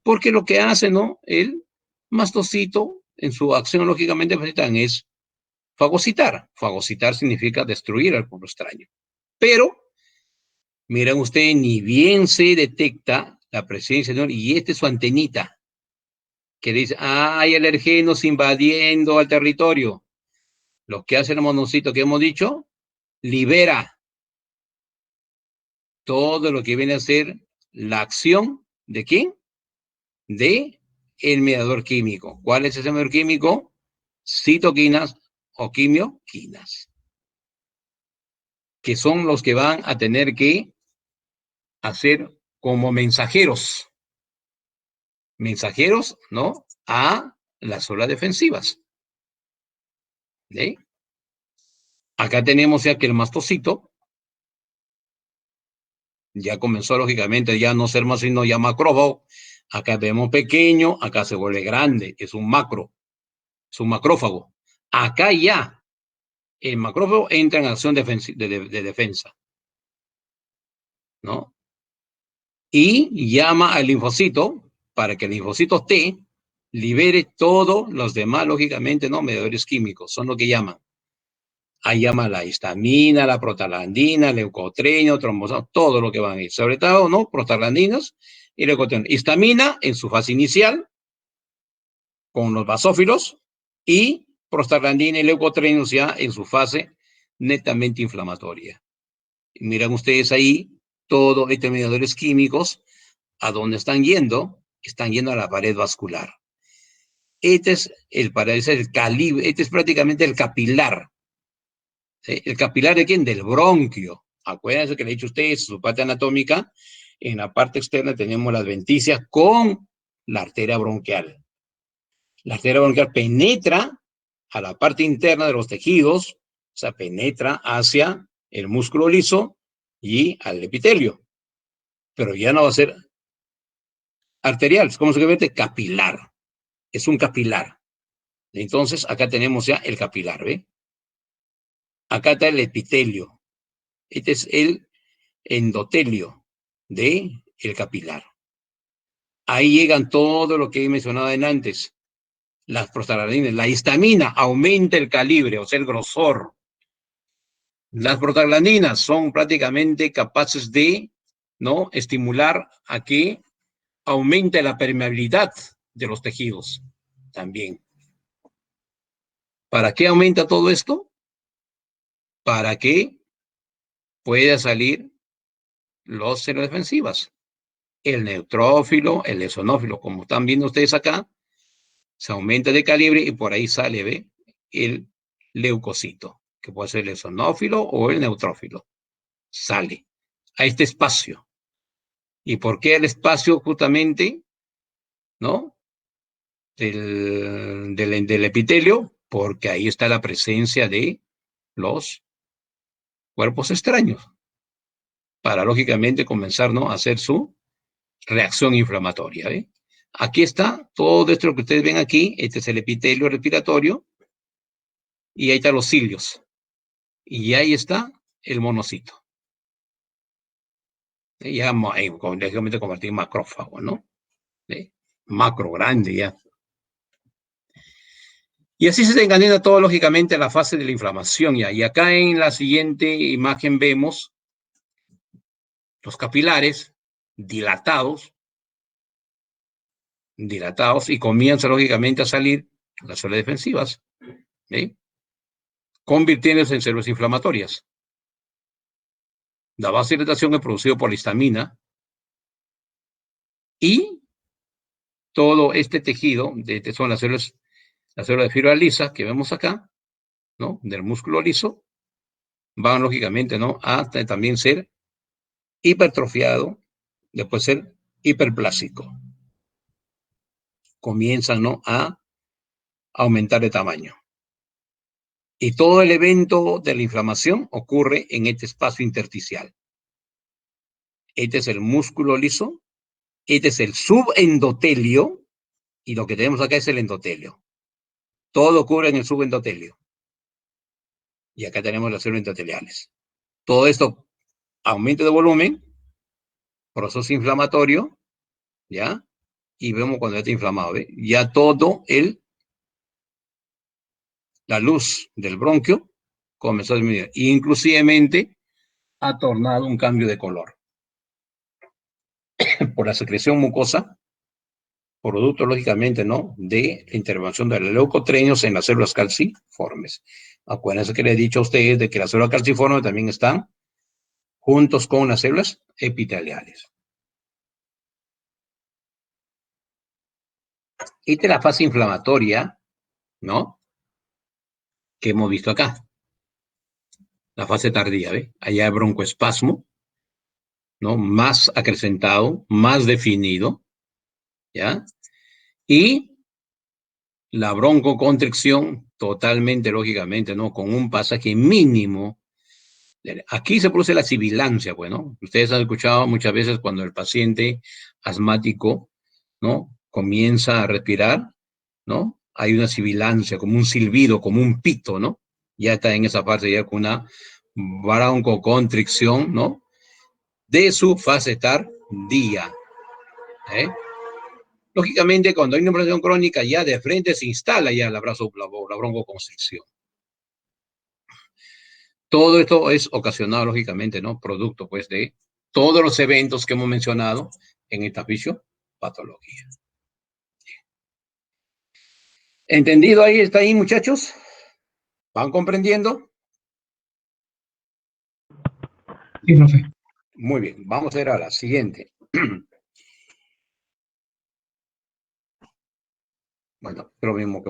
Porque lo que hace, ¿no?, el mastocito, en su acción, lógicamente, es fagocitar. Fagocitar significa destruir al polvo extraño. Pero, miren ustedes, ni bien se detecta la presencia de, y esta es su antenita, que dice, hay alergenos invadiendo al territorio. Lo que hace el monocito que hemos dicho, libera todo lo que viene a ser la acción de ¿quién? De el mediador químico. ¿Cuál es ese mediador químico? Citoquinas o quimioquinas, que son los que van a tener que hacer como mensajeros, ¿no?, a las células defensivas. ¿Sí? Acá tenemos ya que el mastocito ya comenzó, lógicamente, ya no ser más sino ya macrófago. Acá vemos pequeño, acá se vuelve grande, es un macrófago. Acá ya el macrófago entra en acción de defensa, ¿no? Y llama al linfocito para que el linfocito T libere todos los demás, lógicamente, ¿no? Mediadores químicos, son lo que llaman. Ahí llama la histamina, la prostaglandina, leucotrieno, trombosano, todo lo que van a ir. Sobre todo, ¿no? Prostaglandinas y leucotrieno. Histamina en su fase inicial, con los basófilos, y prostaglandina y leucotrieno ya en su fase netamente inflamatoria. Miran ustedes ahí, todos estos mediadores químicos, ¿a dónde están yendo? Están yendo a la pared vascular. Este es el calibre, este es prácticamente el capilar. ¿Sí? ¿El capilar de quién? Del bronquio. Acuérdense que le he dicho a ustedes, su parte anatómica, en la parte externa tenemos la adventicia con la arteria bronquial. La arteria bronquial penetra a la parte interna de los tejidos, o sea, penetra hacia el músculo liso y al epitelio. Pero ya no va a ser arterial, es como se ve capilar. Es un capilar. Entonces, acá tenemos ya el capilar, ¿ve? Acá está el epitelio. Este es el endotelio del capilar. Ahí llegan todo lo que he mencionado antes. Las prostaglandinas, la histamina aumenta el calibre, o sea, el grosor. Las prostaglandinas son prácticamente capaces de, ¿no?, estimular a que aumente la permeabilidad de los tejidos también. ¿Para qué aumenta todo esto? Para que pueda salir los serodefensivas. El neutrófilo, el eosinófilo, como están viendo ustedes acá, se aumenta de calibre y por ahí sale, ¿ve?, el leucocito, que puede ser el eosinófilo o el neutrófilo. Sale a este espacio. ¿Y por qué el espacio justamente, ¿no?, del epitelio? Porque ahí está la presencia de los cuerpos extraños, para lógicamente comenzar, ¿no?, a hacer su reacción inflamatoria, ¿eh? Aquí está todo esto que ustedes ven aquí. Este es el epitelio respiratorio y ahí están los cilios y ahí está el monocito. Ya lógicamente convertido en macrófago, ¿no? Macro, grande ya. Y así se desencadena todo, lógicamente, la fase de la inflamación ya. Y acá en la siguiente imagen vemos los capilares dilatados y comienzan lógicamente a salir las células defensivas, ¿eh?, convirtiéndose en células inflamatorias. La vasodilatación es producida por la histamina y todo este tejido, son las células de fibra lisa que vemos acá, ¿no?, del músculo liso, van lógicamente, ¿no?, a también ser hipertrofiado, después ser hiperplásico. Comienzan, ¿no?, a aumentar de tamaño. Y todo el evento de la inflamación ocurre en este espacio intersticial. Este es el músculo liso, este es el subendotelio, y lo que tenemos acá es el endotelio. Todo ocurre en el subendotelio. Y acá tenemos las células endoteliales. Todo esto, aumento de volumen, proceso inflamatorio, ¿ya? Y vemos cuando ya está inflamado, ¿ve? Ya todo la luz del bronquio comenzó a disminuir. Inclusivemente ha tornado un cambio de color. Por la secreción mucosa, producto, lógicamente, ¿no?, de la intervención de los leucotrienos en las células calciformes. Acuérdense que les he dicho a ustedes de que las células calciformes también están juntos con las células epiteliales. Esta es la fase inflamatoria, ¿no?, que hemos visto acá. La fase tardía, ¿ve? Allá hay broncoespasmo, ¿no?, más acrecentado, más definido, ¿ya? Y la broncoconstricción totalmente, lógicamente, ¿no?, con un pasaje mínimo. Aquí se produce la sibilancia, bueno, ustedes han escuchado muchas veces cuando el paciente asmático, ¿no?, comienza a respirar, ¿no?, hay una sibilancia, como un silbido, como un pito, ¿no? Ya está en esa parte ya con una broncoconstricción, ¿no?, de su fase tardía, ¿eh? Lógicamente, cuando hay una inflamación crónica, ya de frente se instala ya la broncoconstricción. Todo esto es ocasionado, lógicamente, ¿no? Producto, pues, de todos los eventos que hemos mencionado en esta fisiopatología. ¿Entendido ahí? ¿Está ahí, muchachos? ¿Van comprendiendo? Sí, profe. Muy bien, vamos a ver a la siguiente. Bueno, lo mismo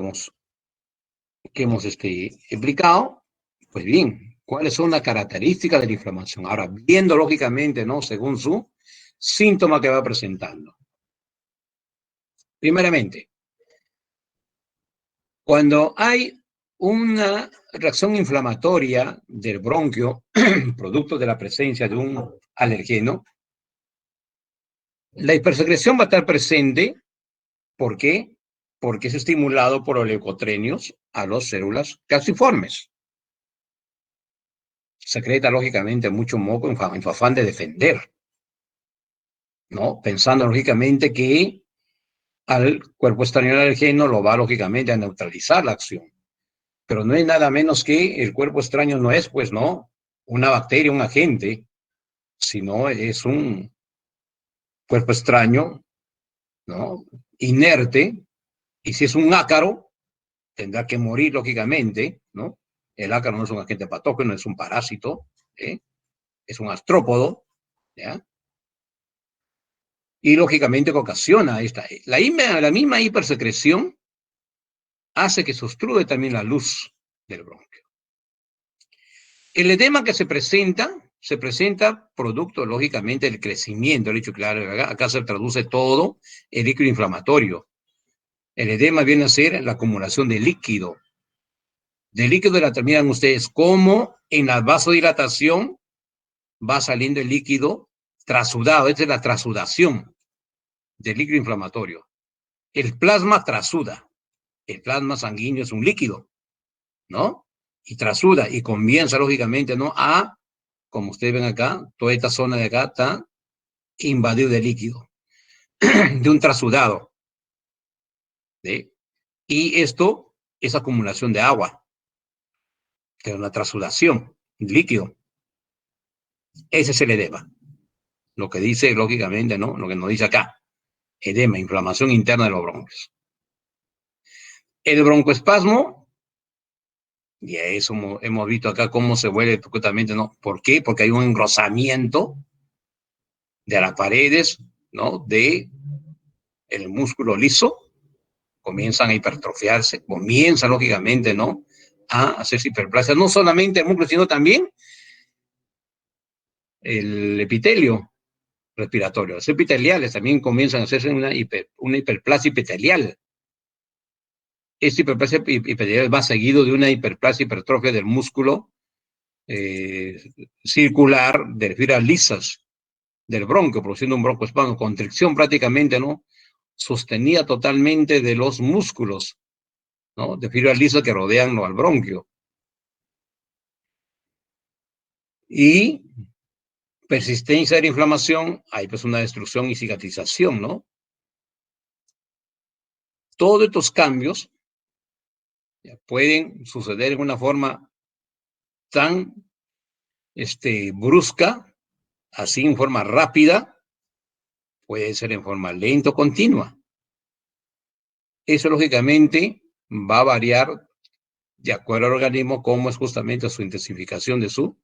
que hemos explicado. Pues bien, ¿cuáles son las características de la inflamación? Ahora, viendo lógicamente, ¿no? Según su síntoma que va presentando. Primeramente, cuando hay una reacción inflamatoria del bronquio, producto de la presencia de un alergeno, la hipersecreción va a estar presente. ¿Por qué? Porque es estimulado por los leucotrenios a las células calciformes. Secreta, lógicamente, mucho moco en su afán de defender, ¿no? Pensando, lógicamente, que al cuerpo extraño alergeno lo va, lógicamente, a neutralizar la acción. Pero no es nada menos que el cuerpo extraño no es, pues, ¿no? Una bacteria, un agente, sino es un cuerpo extraño, ¿no? Inerte, y si es un ácaro, tendrá que morir, lógicamente, ¿no? El ácaro no es un agente patógeno, es un parásito, ¿eh? Es un artrópodo, ¿ya? Y lógicamente que ocasiona la misma hipersecreción hace que se obstruye también la luz del bronquio. El edema que se presenta producto, lógicamente, del crecimiento, el hecho claro, acá se traduce todo el líquido inflamatorio. El edema viene a ser la acumulación de líquido. De líquido determinan ustedes cómo en la vasodilatación va saliendo el líquido trasudado. Esta es la trasudación del líquido inflamatorio. El plasma trasuda. El plasma sanguíneo es un líquido, ¿no? Y trasuda y comienza, lógicamente, ¿no? Como ustedes ven acá, toda esta zona de acá está invadida de líquido, de un trasudado, ¿sí? Y esto es acumulación de agua, que es una trasudación, líquido. Ese es el edema. Lo que dice, lógicamente, ¿no? Lo que nos dice acá. Edema, inflamación interna de los bronquios. El broncoespasmo, y eso hemos visto acá cómo se vuelve justamente, ¿no? ¿Por qué? Porque hay un engrosamiento de las paredes, ¿no? De el músculo liso, comienzan a hipertrofiarse, comienzan, lógicamente, ¿no? A hacerse hiperplasia, no solamente el músculo, sino también el epitelio respiratorio. Los epiteliales también comienzan a hacerse una hiperplasia epitelial. Esta hiperplasia epitelial va seguido de una hiperplasia hipertrofia del músculo circular de fibras lisas del bronquio, produciendo un broncoespasmo, constricción prácticamente, ¿no? Sostenida totalmente de los músculos, ¿no? De fibras lisas que rodean al bronquio. Y persistencia de la inflamación, hay pues una destrucción y cicatrización, ¿no? Todos estos cambios pueden suceder en una forma tan brusca, así en forma rápida, puede ser en forma lenta o continua. Eso lógicamente va a variar de acuerdo al organismo, cómo es justamente su intensificación de su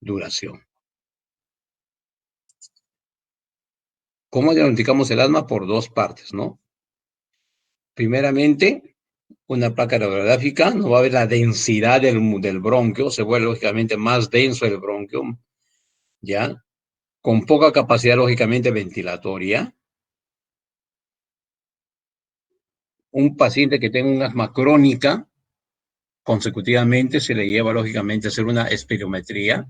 duración. ¿Cómo diagnosticamos el asma? Por dos partes, ¿no? Primeramente, una placa radiográfica, no va a haber la densidad del bronquio, se vuelve lógicamente más denso el bronquio, ¿ya? Con poca capacidad lógicamente ventilatoria. Un paciente que tenga un asma crónica, consecutivamente se le lleva lógicamente a hacer una espirometría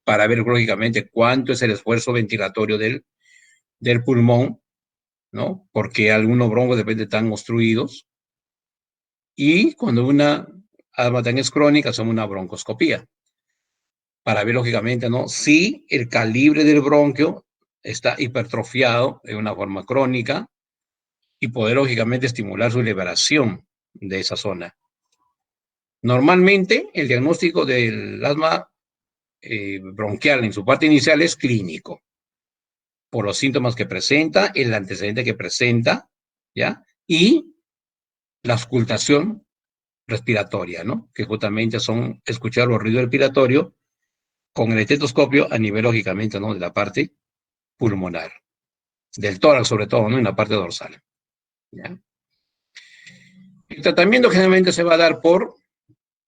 para ver lógicamente cuánto es el esfuerzo ventilatorio del pulmón, ¿no? Porque algunos broncos de repente están obstruidos. Y cuando una asma tan es crónica, hacemos una broncoscopía para ver lógicamente, ¿no? Si el calibre del bronquio está hipertrofiado en una forma crónica y poder, lógicamente, estimular su liberación de esa zona. Normalmente, el diagnóstico del asma bronquial en su parte inicial es clínico, por los síntomas que presenta, el antecedente que presenta, ¿ya? Y la auscultación respiratoria, ¿no? Que justamente son escuchar los ruidos respiratorios con el estetoscopio a nivel, lógicamente, ¿no? De la parte pulmonar, del tórax sobre todo, ¿no? En la parte dorsal, ¿ya? El tratamiento generalmente se va a dar por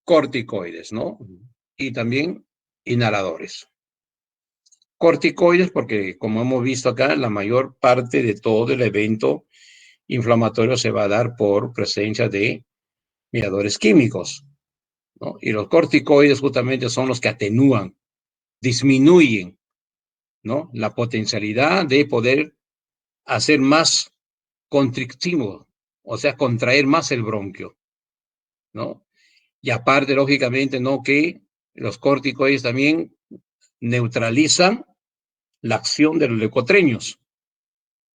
corticoides, ¿no? Y también inhaladores. Corticoides porque, como hemos visto acá, la mayor parte de todo el evento inflamatorio se va a dar por presencia de mediadores químicos, ¿no? Y los corticoides justamente son los que atenúan, disminuyen, ¿no? La potencialidad de poder hacer más constrictivo, o sea, contraer más el bronquio, ¿no? Y aparte, lógicamente, ¿no? Que los corticoides también neutralizan la acción de los leucotreños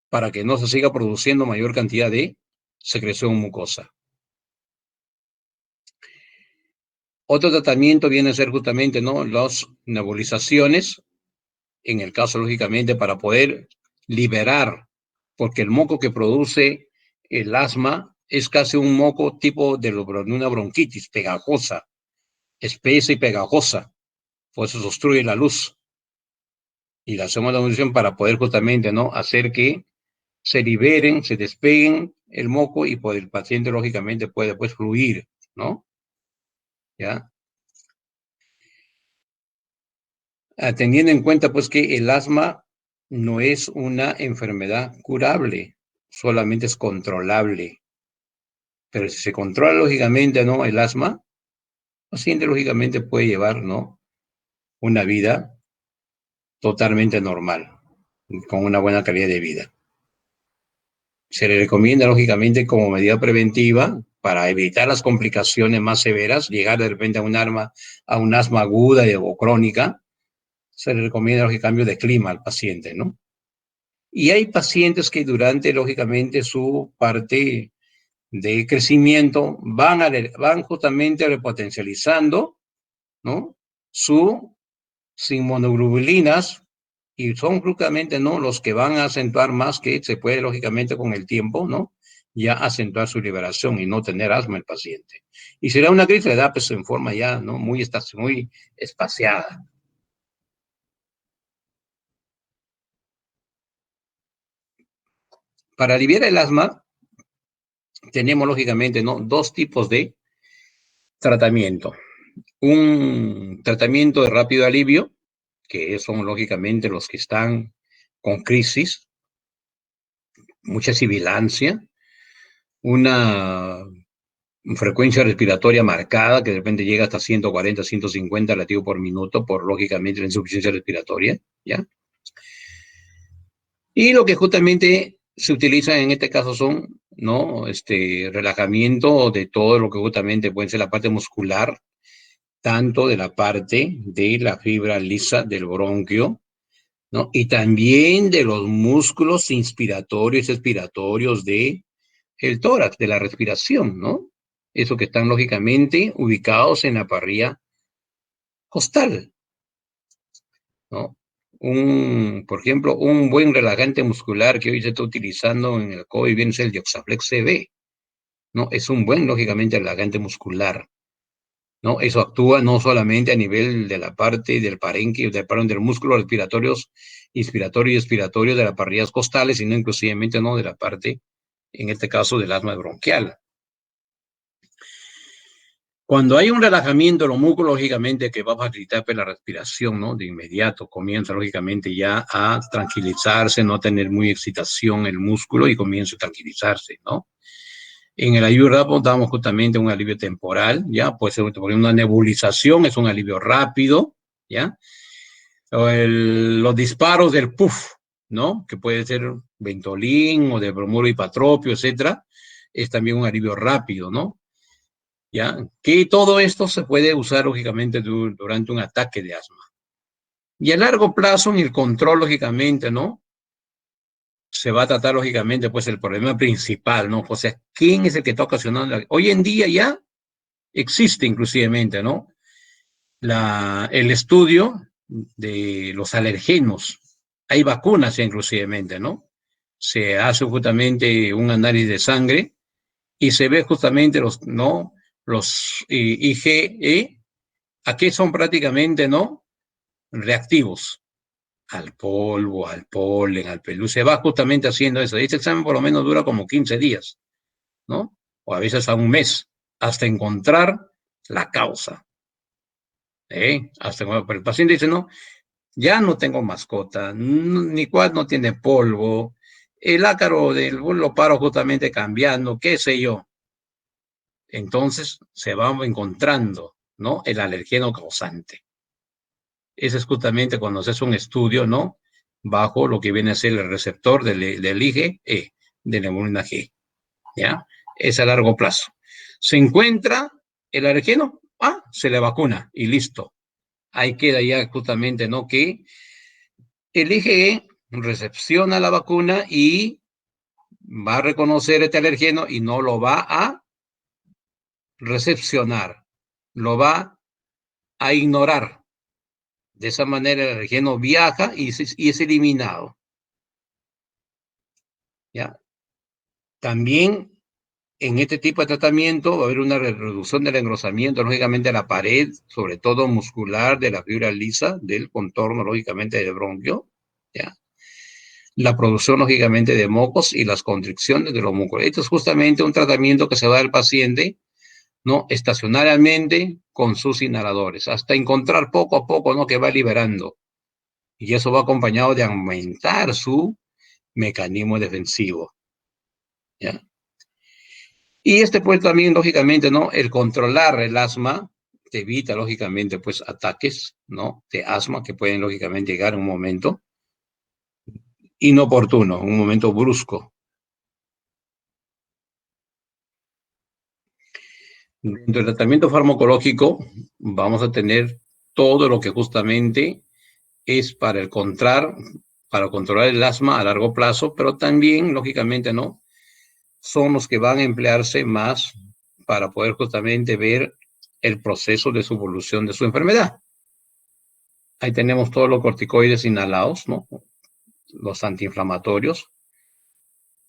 para que no se siga produciendo mayor cantidad de secreción mucosa. Otro tratamiento viene a ser justamente, ¿no? Las nebulizaciones, en el caso, lógicamente, para poder liberar, porque el moco que produce el asma es casi un moco tipo de una bronquitis pegajosa, espesa y pegajosa, por eso se obstruye la luz. Y la hacemos la nebulización para poder justamente, ¿no? Hacer que se liberen, se despeguen el moco y pues el paciente, lógicamente, puede pues fluir, ¿no? ¿Ya? Teniendo en cuenta pues que el asma no es una enfermedad curable, solamente es controlable. Pero si se controla lógicamente, ¿no? El asma, el paciente lógicamente puede llevar, ¿no? Una vida totalmente normal, con una buena calidad de vida. Se le recomienda lógicamente como medida preventiva para evitar las complicaciones más severas, llegar de repente a un asma aguda o crónica, se le recomienda los cambios de clima al paciente, ¿no? Y hay pacientes que durante, lógicamente, su parte de crecimiento van justamente repotencializando, ¿no? Sus inmunoglobulinas y son justamente, ¿no? Los que van a acentuar más que se puede, lógicamente, con el tiempo, ¿no? Ya acentuar su liberación y no tener asma el paciente. Y será una crisis de edad, pues en forma ya, ¿no? Muy espaciada. Para aliviar el asma, tenemos lógicamente, ¿no? Dos tipos de tratamiento. Un tratamiento de rápido alivio, que son lógicamente los que están con crisis, mucha sibilancia, una frecuencia respiratoria marcada que de repente llega hasta 140, 150 latidos por minuto por lógicamente la insuficiencia respiratoria, ¿ya? Y lo que justamente se utiliza en este caso son, ¿no? Relajamiento de todo lo que justamente puede ser la parte muscular, tanto de la parte de la fibra lisa del bronquio, ¿no? Y también de los músculos inspiratorios y expiratorios de el tórax, de la respiración, ¿no? Eso que están lógicamente ubicados en la parrilla costal, ¿no? Por ejemplo, un buen relajante muscular que hoy se está utilizando en el COVID viene a ser el Dioxaflex CB, ¿no? Es un buen, lógicamente, relajante muscular, ¿no? Eso actúa no solamente a nivel de la parte del parénquima, del músculo respiratorios, inspiratorio y expiratorio de las parrillas costales, sino inclusivamente, ¿no? De la parte, en este caso, del asma bronquial. Cuando hay un relajamiento de los músculos, lógicamente, que va a facilitar pues, la respiración, ¿no? De inmediato comienza, lógicamente, ya a tranquilizarse, no tener muy excitación el músculo y comienza a tranquilizarse, ¿no? En el alivio rápido damos justamente un alivio temporal, ¿ya? Puede ser una nebulización, es un alivio rápido, ¿ya? O los disparos del puff, ¿no? Que puede ser Ventolin o de bromuro hipatropio, etcétera, es también un alivio rápido, ¿no? ¿Ya? Que todo esto se puede usar, lógicamente, durante un ataque de asma. Y a largo plazo, en el control, lógicamente, ¿no? se va a tratar lógicamente pues el problema principal, ¿no? O sea, ¿quién es el que está ocasionando? Hoy en día ya existe inclusivemente, ¿no? El estudio de los alergenos. Hay vacunas ya inclusivemente, ¿no? Se hace justamente un análisis de sangre y se ve justamente ¿no? Los IgE, a qué son prácticamente, ¿no? Reactivos al polvo, al polen, al pelú. Se va justamente haciendo eso. Este examen por lo menos dura como 15 días, ¿no? O a veces a un mes, hasta encontrar la causa. Pero el paciente dice, no, ya no tengo mascota, ni cual no tiene polvo, el ácaro del lo paro justamente cambiando, qué sé yo. Entonces se va encontrando, ¿no? El alergeno causante. Ese es justamente cuando se hace un estudio, ¿no? Bajo lo que viene a ser el receptor del IgE, de la hemoglobina G, ¿ya? Es a largo plazo. Se encuentra el alergeno, se le vacuna y listo. Ahí queda ya justamente, ¿no? Que el IgE recepciona la vacuna y va a reconocer este alergeno y no lo va a recepcionar, lo va a ignorar. De esa manera el alergeno viaja y es eliminado. ¿Ya? También en este tipo de tratamiento va a haber una reducción del engrosamiento, lógicamente, de la pared, sobre todo muscular, de la fibra lisa, del contorno, lógicamente, del bronquio. ¿Ya? La producción, lógicamente, de mocos y las constricciones de los músculos. Esto es justamente un tratamiento que se va al paciente, ¿no? Estacionariamente con sus inhaladores, hasta encontrar poco a poco, ¿no? Que va liberando. Y eso va acompañado de aumentar su mecanismo defensivo. ¿Ya? Y pues también, lógicamente, ¿no? El controlar el asma te evita, lógicamente, pues ataques, ¿no? De asma que pueden, lógicamente, llegar en un momento inoportuno, un momento brusco. Dentro del tratamiento farmacológico vamos a tener todo lo que justamente es para controlar el asma a largo plazo, pero también, lógicamente, ¿no? Son los que van a emplearse más para poder justamente ver el proceso de su evolución de su enfermedad. Ahí tenemos todos los corticoides inhalados, ¿no? Los antiinflamatorios,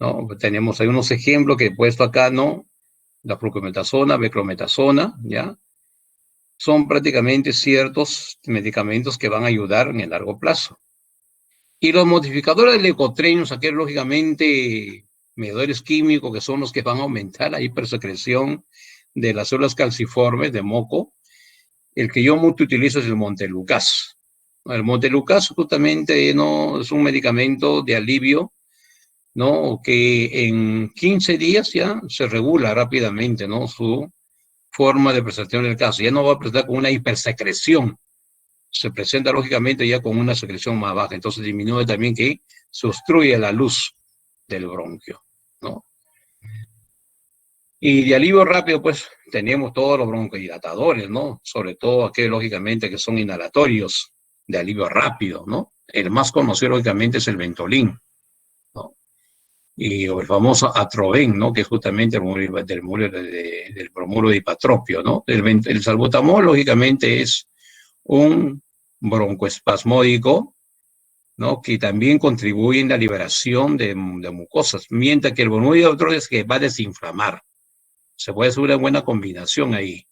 ¿no? Tenemos ahí unos ejemplos que he puesto acá, ¿no? La fluclometasona, beclometasona, ¿ya? Son prácticamente ciertos medicamentos que van a ayudar en el largo plazo. Y los modificadores de leucotrienos, aquellos lógicamente medidores químicos que son los que van a aumentar la hipersecreción de las células calciformes de moco, el que yo mucho utilizo es el Montelukast. El Montelukast justamente no es un medicamento de alivio, ¿no? Que en 15 días ya se regula rápidamente, ¿no? Su forma de presentación del caso. Ya no va a presentar con una hipersecreción, se presenta lógicamente ya con una secreción más baja, entonces disminuye también que se obstruye la luz del bronquio, ¿no? Y de alivio rápido, pues, tenemos todos los broncodilatadores, ¿no? Sobre todo aquellos, lógicamente, que son inhalatorios de alivio rápido, ¿no? El más conocido, lógicamente, es el Ventolin, ¿no? Y el famoso Atroven, ¿no? Que es justamente del bromuro de hipatropio, ¿no? El salbutamol, lógicamente, es un broncoespasmódico, ¿no? Que también contribuye en la liberación de mucosas, mientras que el bromuro de otro es que va a desinflamar. Se puede hacer una buena combinación ahí,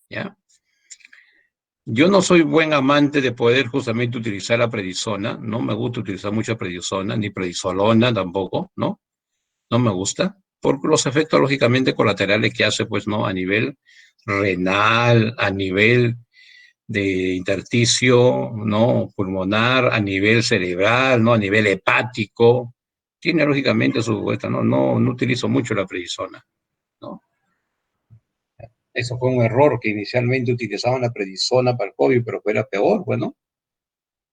¿ya? Yo no soy buen amante de poder justamente utilizar la prednisona, no me gusta utilizar mucha prednisona, ni prednisolona tampoco, ¿no? No me gusta, por los efectos lógicamente colaterales que hace, pues, ¿no? A nivel renal, a nivel de intersticio, ¿no? Pulmonar, a nivel cerebral, ¿no? A nivel hepático. Tiene lógicamente su vuelta, ¿no? No utilizo mucho la prednisona, ¿no? Eso fue un error, que inicialmente utilizaban la prednisona para el COVID, pero era peor, bueno.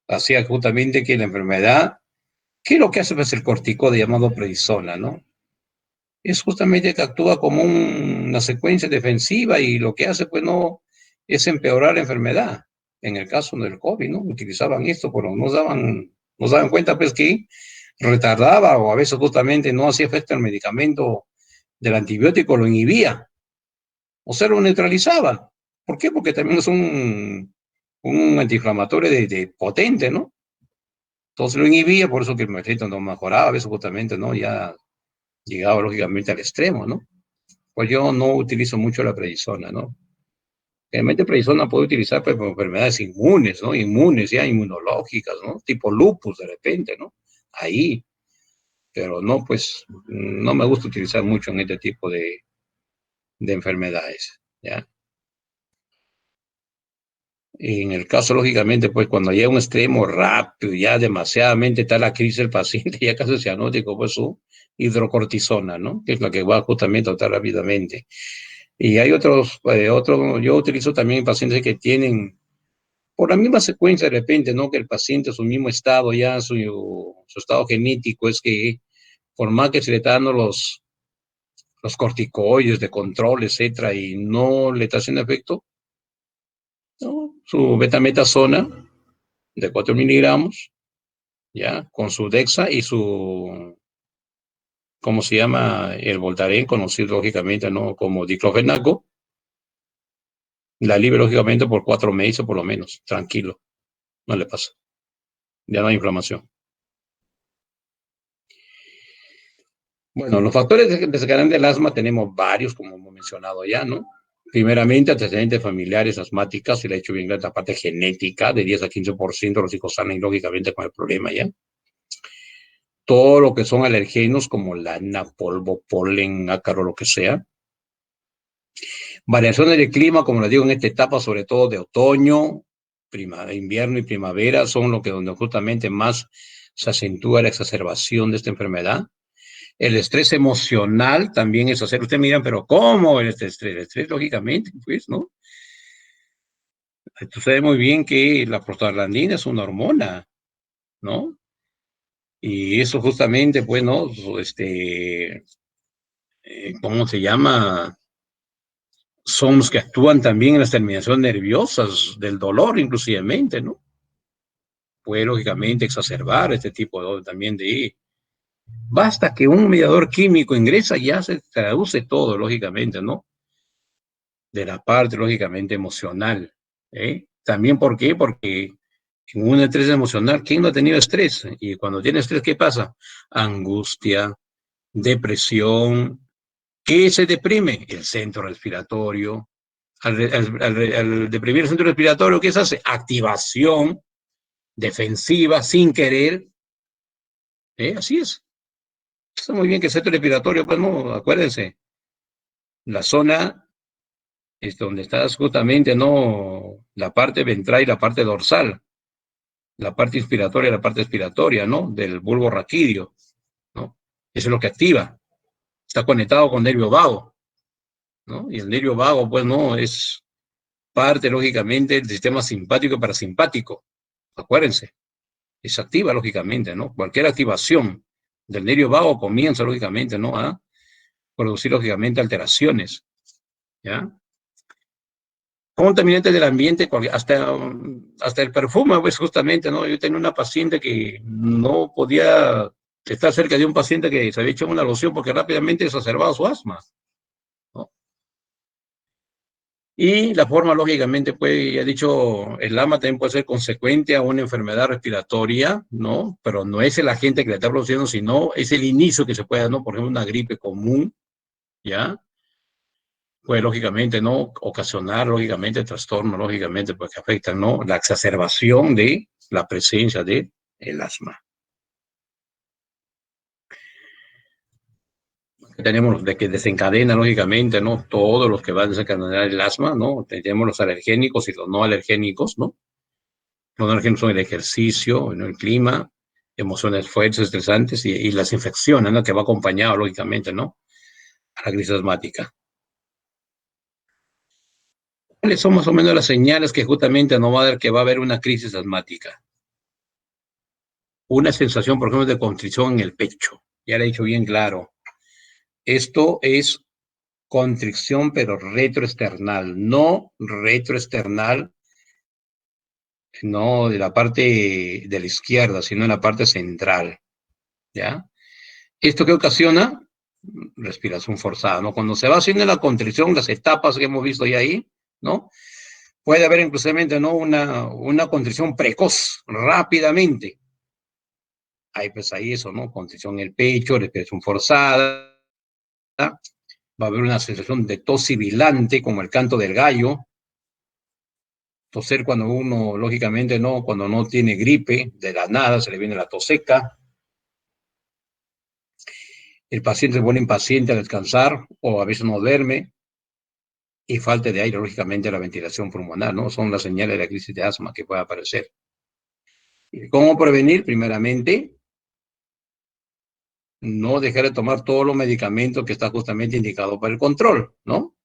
Hacía justamente que la enfermedad, ¿qué es lo que hace pues, el corticoide llamado prednisona, ¿no? Es justamente que actúa como una secuencia defensiva y lo que hace, pues, no es empeorar la enfermedad. En el caso del COVID, ¿no? Utilizaban esto, pero nos daban cuenta, pues, que retardaba o a veces justamente no hacía efecto el medicamento del antibiótico, lo inhibía, o sea, lo neutralizaba. ¿Por qué? Porque también es un antiinflamatorio de potente, ¿no? Entonces lo inhibía, por eso que el efecto no mejoraba, a veces justamente, ¿no? Ya llegaba lógicamente al extremo, ¿no? Pues yo no utilizo mucho la prednisona, ¿no? Realmente prednisona puede utilizar pues, por enfermedades inmunes, ¿no? Inmunes, ya inmunológicas, ¿no? Tipo lupus de repente, ¿no? Ahí, pero no, pues, no me gusta utilizar mucho en este tipo de enfermedades, ¿ya? Y en el caso, lógicamente, pues cuando llega a un extremo rápido, ya demasiadamente está la crisis del paciente, ya casi cianótico, pues su hidrocortisona, ¿no? Que es la que va justamente a tratar rápidamente. Y hay yo utilizo también pacientes que tienen, por la misma secuencia de repente, ¿no? Que el paciente, su mismo estado, ya su estado genético, es que por más que se le está dando los corticoides de control, etcétera, y no le está haciendo efecto, ¿no? Su betametasona de 4 miligramos, ya, con su Dexa y su, ¿cómo se llama? El Voltaren, conocido lógicamente, ¿no? Como diclofenaco, la libre lógicamente por 4 meses por lo menos, tranquilo, no le pasa, ya no hay inflamación. Bueno, los factores desencadenantes del asma tenemos varios, como hemos mencionado ya, ¿no? Primeramente, antecedentes familiares asmáticas, se le ha hecho bien la parte genética, de 10 a 15% los hijos salen lógicamente con el problema ya. Todo lo que son alergenos como lana, polvo, polen, ácaro, lo que sea. Variaciones de clima, como les digo, en esta etapa, sobre todo de otoño, invierno y primavera, son lo que donde justamente más se acentúa la exacerbación de esta enfermedad. El estrés emocional también es hacer. Ustedes miran, pero ¿cómo el estrés? El estrés, lógicamente, pues, ¿no? Tú sabes muy bien que la prostaglandina es una hormona, ¿no? Y eso justamente, pues, ¿no? ¿Cómo se llama? Son los que actúan también en las terminaciones nerviosas del dolor, inclusivamente, ¿no? Puede, lógicamente, exacerbar este tipo también de... Basta que un mediador químico ingresa y ya se traduce todo, lógicamente, ¿no? De la parte, lógicamente, emocional. También, ¿por qué? Porque en un estrés emocional, ¿quién no ha tenido estrés? Y cuando tiene estrés, ¿qué pasa? Angustia, depresión. ¿Qué se deprime? El centro respiratorio. Al deprimir el centro respiratorio, ¿qué se hace? Activación defensiva sin querer. Así es. Está muy bien que el centro respiratorio, pues no, acuérdense, la zona es donde está justamente, ¿no? La parte ventral y la parte dorsal, la parte inspiratoria y la parte expiratoria, ¿no? Del bulbo raquídeo, ¿no? Eso es lo que activa. Está conectado con nervio vago, ¿no? Y el nervio vago, pues, no, es parte, lógicamente, del sistema simpático y parasimpático. Acuérdense, es activa, lógicamente, ¿no? Cualquier activación del nervio vago comienza, lógicamente, ¿no? A producir, lógicamente, alteraciones, ¿ya? Contaminantes del ambiente, hasta el perfume, pues justamente, ¿no? Yo tenía una paciente que no podía estar cerca de un paciente que se había hecho una loción porque rápidamente exacerbaba su asma, ¿no? Y la forma, lógicamente, pues, ya he dicho, el asma también puede ser consecuente a una enfermedad respiratoria, ¿no? Pero no es el agente que le está produciendo, sino es el inicio que se puede dar, ¿no? Por ejemplo, una gripe común, ¿ya? Pues lógicamente no ocasionar, lógicamente, trastorno, lógicamente, porque afectan, ¿no? La exacerbación de la presencia de el asma. Tenemos de que desencadena, lógicamente, ¿no? Todos los que van a desencadenar el asma, ¿no? Tenemos los alergénicos y los no alergénicos, ¿no? Los no alergénicos son el ejercicio, ¿no? El clima, emociones fuertes, estresantes y las infecciones, ¿no? Que va acompañado, lógicamente, ¿no? A la crisis asmática. ¿Cuáles son más o menos las señales que justamente no va a dar que va a haber una crisis asmática? Una sensación, por ejemplo, de constricción en el pecho. Ya le he dicho bien claro. Esto es constricción, pero retroesternal, no retroesternal, no de la parte de la izquierda, sino en la parte central. ¿ya? ¿Esto qué ocasiona? Respiración forzada, ¿no? Cuando se va haciendo la contrición, las etapas que hemos visto ya ahí, ¿no? Puede haber inclusivamente, ¿no? Una contrición precoz, rápidamente. Ahí eso, ¿no? Contrición en el pecho, respiración forzada. Va a haber una sensación de tos sibilante, como el canto del gallo. Toser cuando uno, lógicamente, no, cuando no tiene gripe, de la nada se le viene la tos seca. El paciente se pone impaciente al descansar o a veces no duerme y falta de aire, lógicamente, la ventilación pulmonar, ¿no? Son las señales de la crisis de asma que puede aparecer. ¿Cómo prevenir? Primeramente, no dejar de tomar todos los medicamentos que está justamente indicado para el control, ¿no?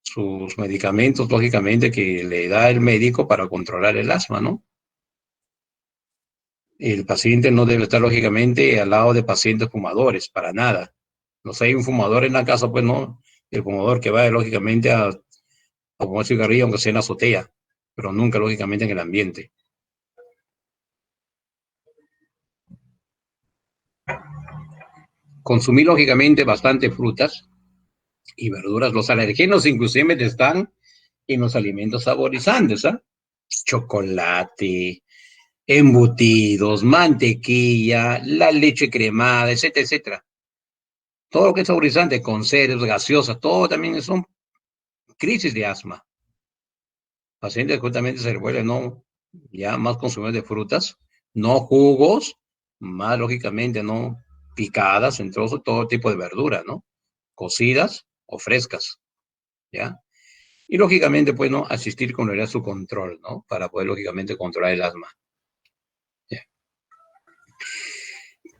Sus medicamentos, lógicamente, que le da el médico para controlar el asma, ¿no? El paciente no debe estar, lógicamente, al lado de pacientes fumadores, para nada. No sé, hay un fumador en la casa, pues no, el fumador que va, lógicamente, a fumar cigarrillo, aunque sea en la azotea, pero nunca, lógicamente, en el ambiente. Consumir, lógicamente, bastante frutas y verduras. Los alergenos, inclusive, están en los alimentos saborizantes, ¿ah? Chocolate, embutidos, mantequilla, la leche cremada, etcétera, etcétera. Todo lo que es saborizante, conservas, gaseosas, todo también son crisis de asma. Pacientes justamente se vuelven, ¿no? Ya más consumidores de frutas, no jugos, más lógicamente, ¿no? Picadas en trozos, todo tipo de verduras, ¿no? Cocidas o frescas, ¿ya? Y lógicamente, pues, ¿no? Asistir con realidad a su control, ¿no? Para poder, lógicamente, controlar el asma. ¿Ya?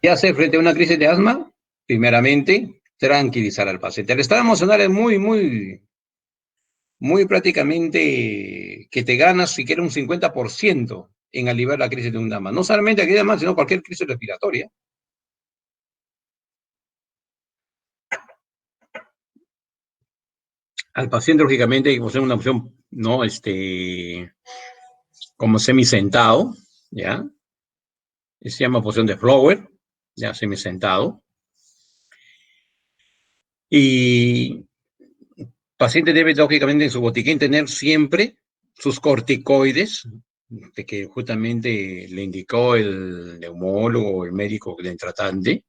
¿Qué hacer frente a una crisis de asma? Primeramente, tranquilizar al paciente. El estado emocional es muy prácticamente que te ganas siquiera un 50% en aliviar la crisis de un asma. No solamente aquella asma, sino cualquier crisis respiratoria. Al paciente, lógicamente, hay que hacer una opción, ¿no? Como semisentado, ¿ya? Se llama posición de Flower, ya semisentado. Y el paciente debe, lógicamente, en su botiquín tener siempre sus corticoides, de que justamente le indicó el neumólogo o el médico del tratante.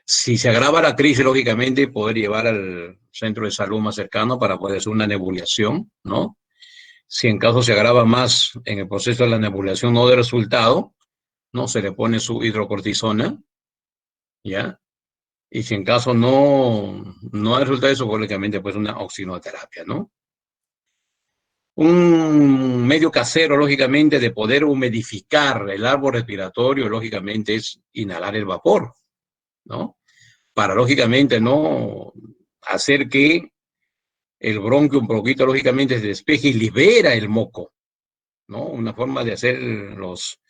Si se agrava la crisis, lógicamente, poder llevar al centro de salud más cercano para poder hacer una nebulización, ¿no? Si en caso se agrava más en el proceso de la nebulización no de resultado, ¿no? Se le pone su hidrocortisona, ¿ya? Y si en caso no hay resultado de eso, lógicamente, pues una oxinoterapia, ¿no? Un medio casero, lógicamente, de poder humidificar el árbol respiratorio, lógicamente, es inhalar el vapor, ¿no? Para, lógicamente, no hacer que el bronquio un poquito, lógicamente, se despeje y libera el moco, ¿no? Una forma de hacer los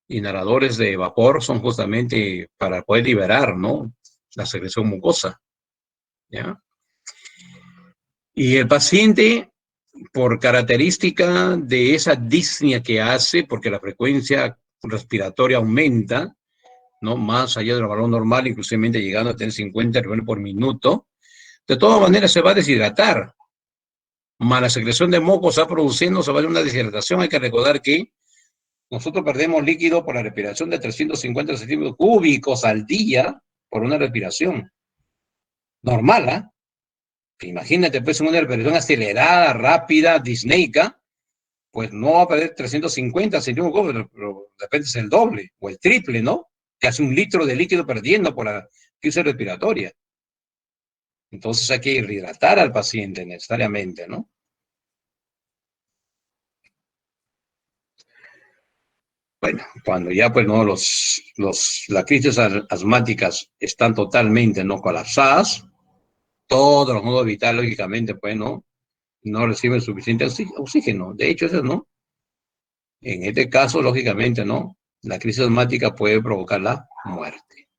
inhaladores de vapor son justamente para poder liberar, ¿no? La secreción mucosa, ¿ya? Y el paciente, por característica de esa disnea que hace, porque la frecuencia respiratoria aumenta, ¿no? Más allá del valor normal, inclusive llegando a tener 50 revoluciones por minuto, de todas maneras se va a deshidratar. Más la secreción de moco se va produciendo, se va a una deshidratación. Hay que recordar que nosotros perdemos líquido por la respiración de 350 centímetros cúbicos al día por una respiración normal, ¿ah? Imagínate, pues, una respiración acelerada, rápida, disneica, pues no va a perder 350 centímetros cúbicos, pero de repente es el doble o el triple, ¿no? Casi 1 litro de líquido perdiendo por la crisis respiratoria. Entonces hay que hidratar al paciente necesariamente, ¿no? Bueno, cuando ya pues no las crisis asmáticas están totalmente no colapsadas, todos los modos vitales lógicamente pues no reciben suficiente oxígeno. De hecho, eso no. En este caso, lógicamente, no. La crisis asmática puede provocar la muerte.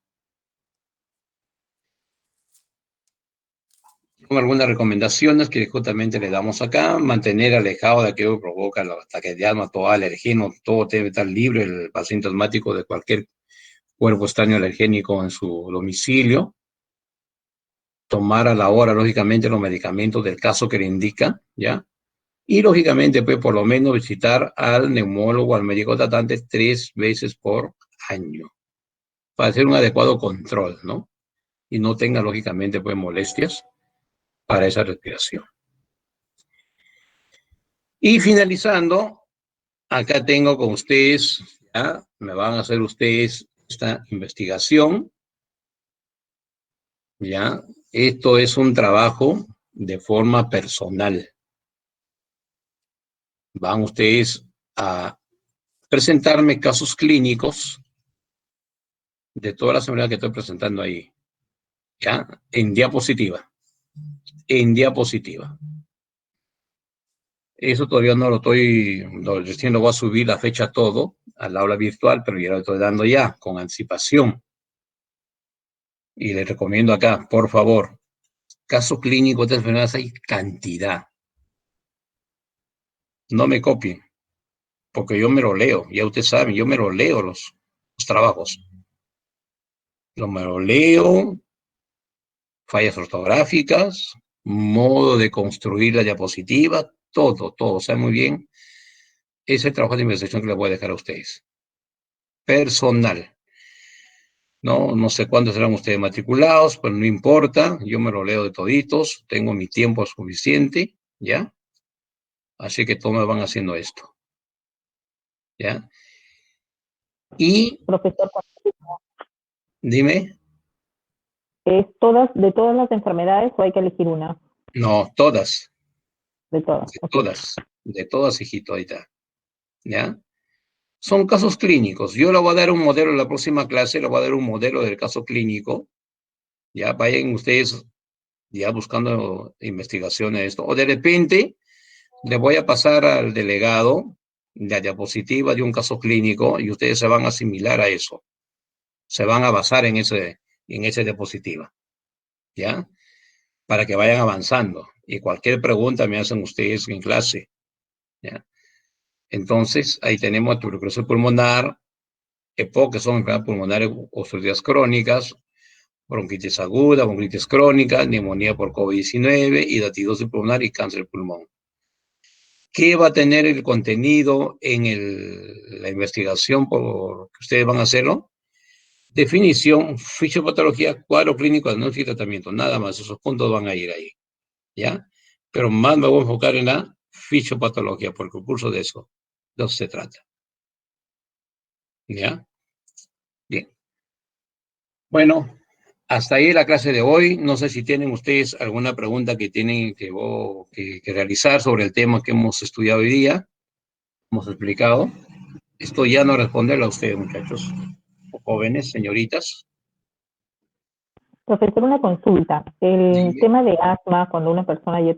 algunas recomendaciones que justamente le damos acá: mantener alejado de aquello que provoca los ataques de asma, todo alergeno, todo debe estar libre el paciente asmático de cualquier cuerpo extraño alergénico en su domicilio. Tomar a la hora, lógicamente, los medicamentos del caso que le indica, ¿ya? Y, lógicamente, pues, por lo menos visitar al neumólogo, al médico tratante 3 veces por año, para hacer un adecuado control, ¿no? Y no tenga, lógicamente, pues, molestias para esa respiración. Y finalizando, acá tengo con ustedes, ¿ya? Me van a hacer ustedes esta investigación, ¿ya? Esto es un trabajo de forma personal. Van ustedes a presentarme casos clínicos de todas las enfermedades que estoy presentando ahí, ¿ya? En diapositiva. En diapositiva. Eso todavía no lo estoy, recién lo voy a subir la fecha todo al aula virtual, pero ya lo estoy dando ya con anticipación. Y les recomiendo acá, por favor, casos clínicos de enfermedades hay cantidad. No me copien, porque yo me lo leo, ya ustedes saben, yo me lo leo los trabajos. Yo me lo leo, fallas ortográficas, modo de construir la diapositiva, todo, sabe muy bien. Ese es el trabajo de investigación que les voy a dejar a ustedes. Personal. No sé cuándo serán ustedes matriculados, pero no importa, yo me lo leo de toditos, tengo mi tiempo suficiente, ¿ya? Así que todos me van haciendo esto, ¿ya? Y, Profesor, dime, ¿es de todas las enfermedades o hay que elegir una? no, todas, De todas. Okay. de todas, hijito, ahí está, ¿ya? Son casos clínicos. Yo le voy a dar un modelo en la próxima clase, le voy a dar un modelo del caso clínico, ya vayan ustedes ya buscando investigaciones de esto, o de repente le voy a pasar al delegado la diapositiva de un caso clínico y ustedes se van a asimilar a eso, se van a basar en esa diapositiva, ¿ya? Para que vayan avanzando y cualquier pregunta me hacen ustedes en clase, ¿ya? Entonces, ahí tenemos tuberculosis pulmonar, EPOC, que son enfermedades pulmonares obstructivas crónicas, bronquitis aguda, bronquitis crónica, neumonía por COVID-19, hidatidosis pulmonar y cáncer de pulmón. ¿Qué va a tener el contenido en la investigación por que ustedes van a hacerlo? Definición, fisiopatología, cuadro clínico, diagnóstico y tratamiento. Nada más, esos puntos van a ir ahí, ¿ya? Pero más me voy a enfocar en la fisiopatología, porque el curso de eso se trata. ¿Ya? Bien. Bueno, hasta ahí la clase de hoy. No sé si tienen ustedes alguna pregunta que tienen que realizar sobre el tema que hemos estudiado hoy día, hemos explicado. Esto ya no responderle a ustedes, muchachos, jóvenes, señoritas. Profesor, una consulta. El Sí. tema de asma, cuando una persona ya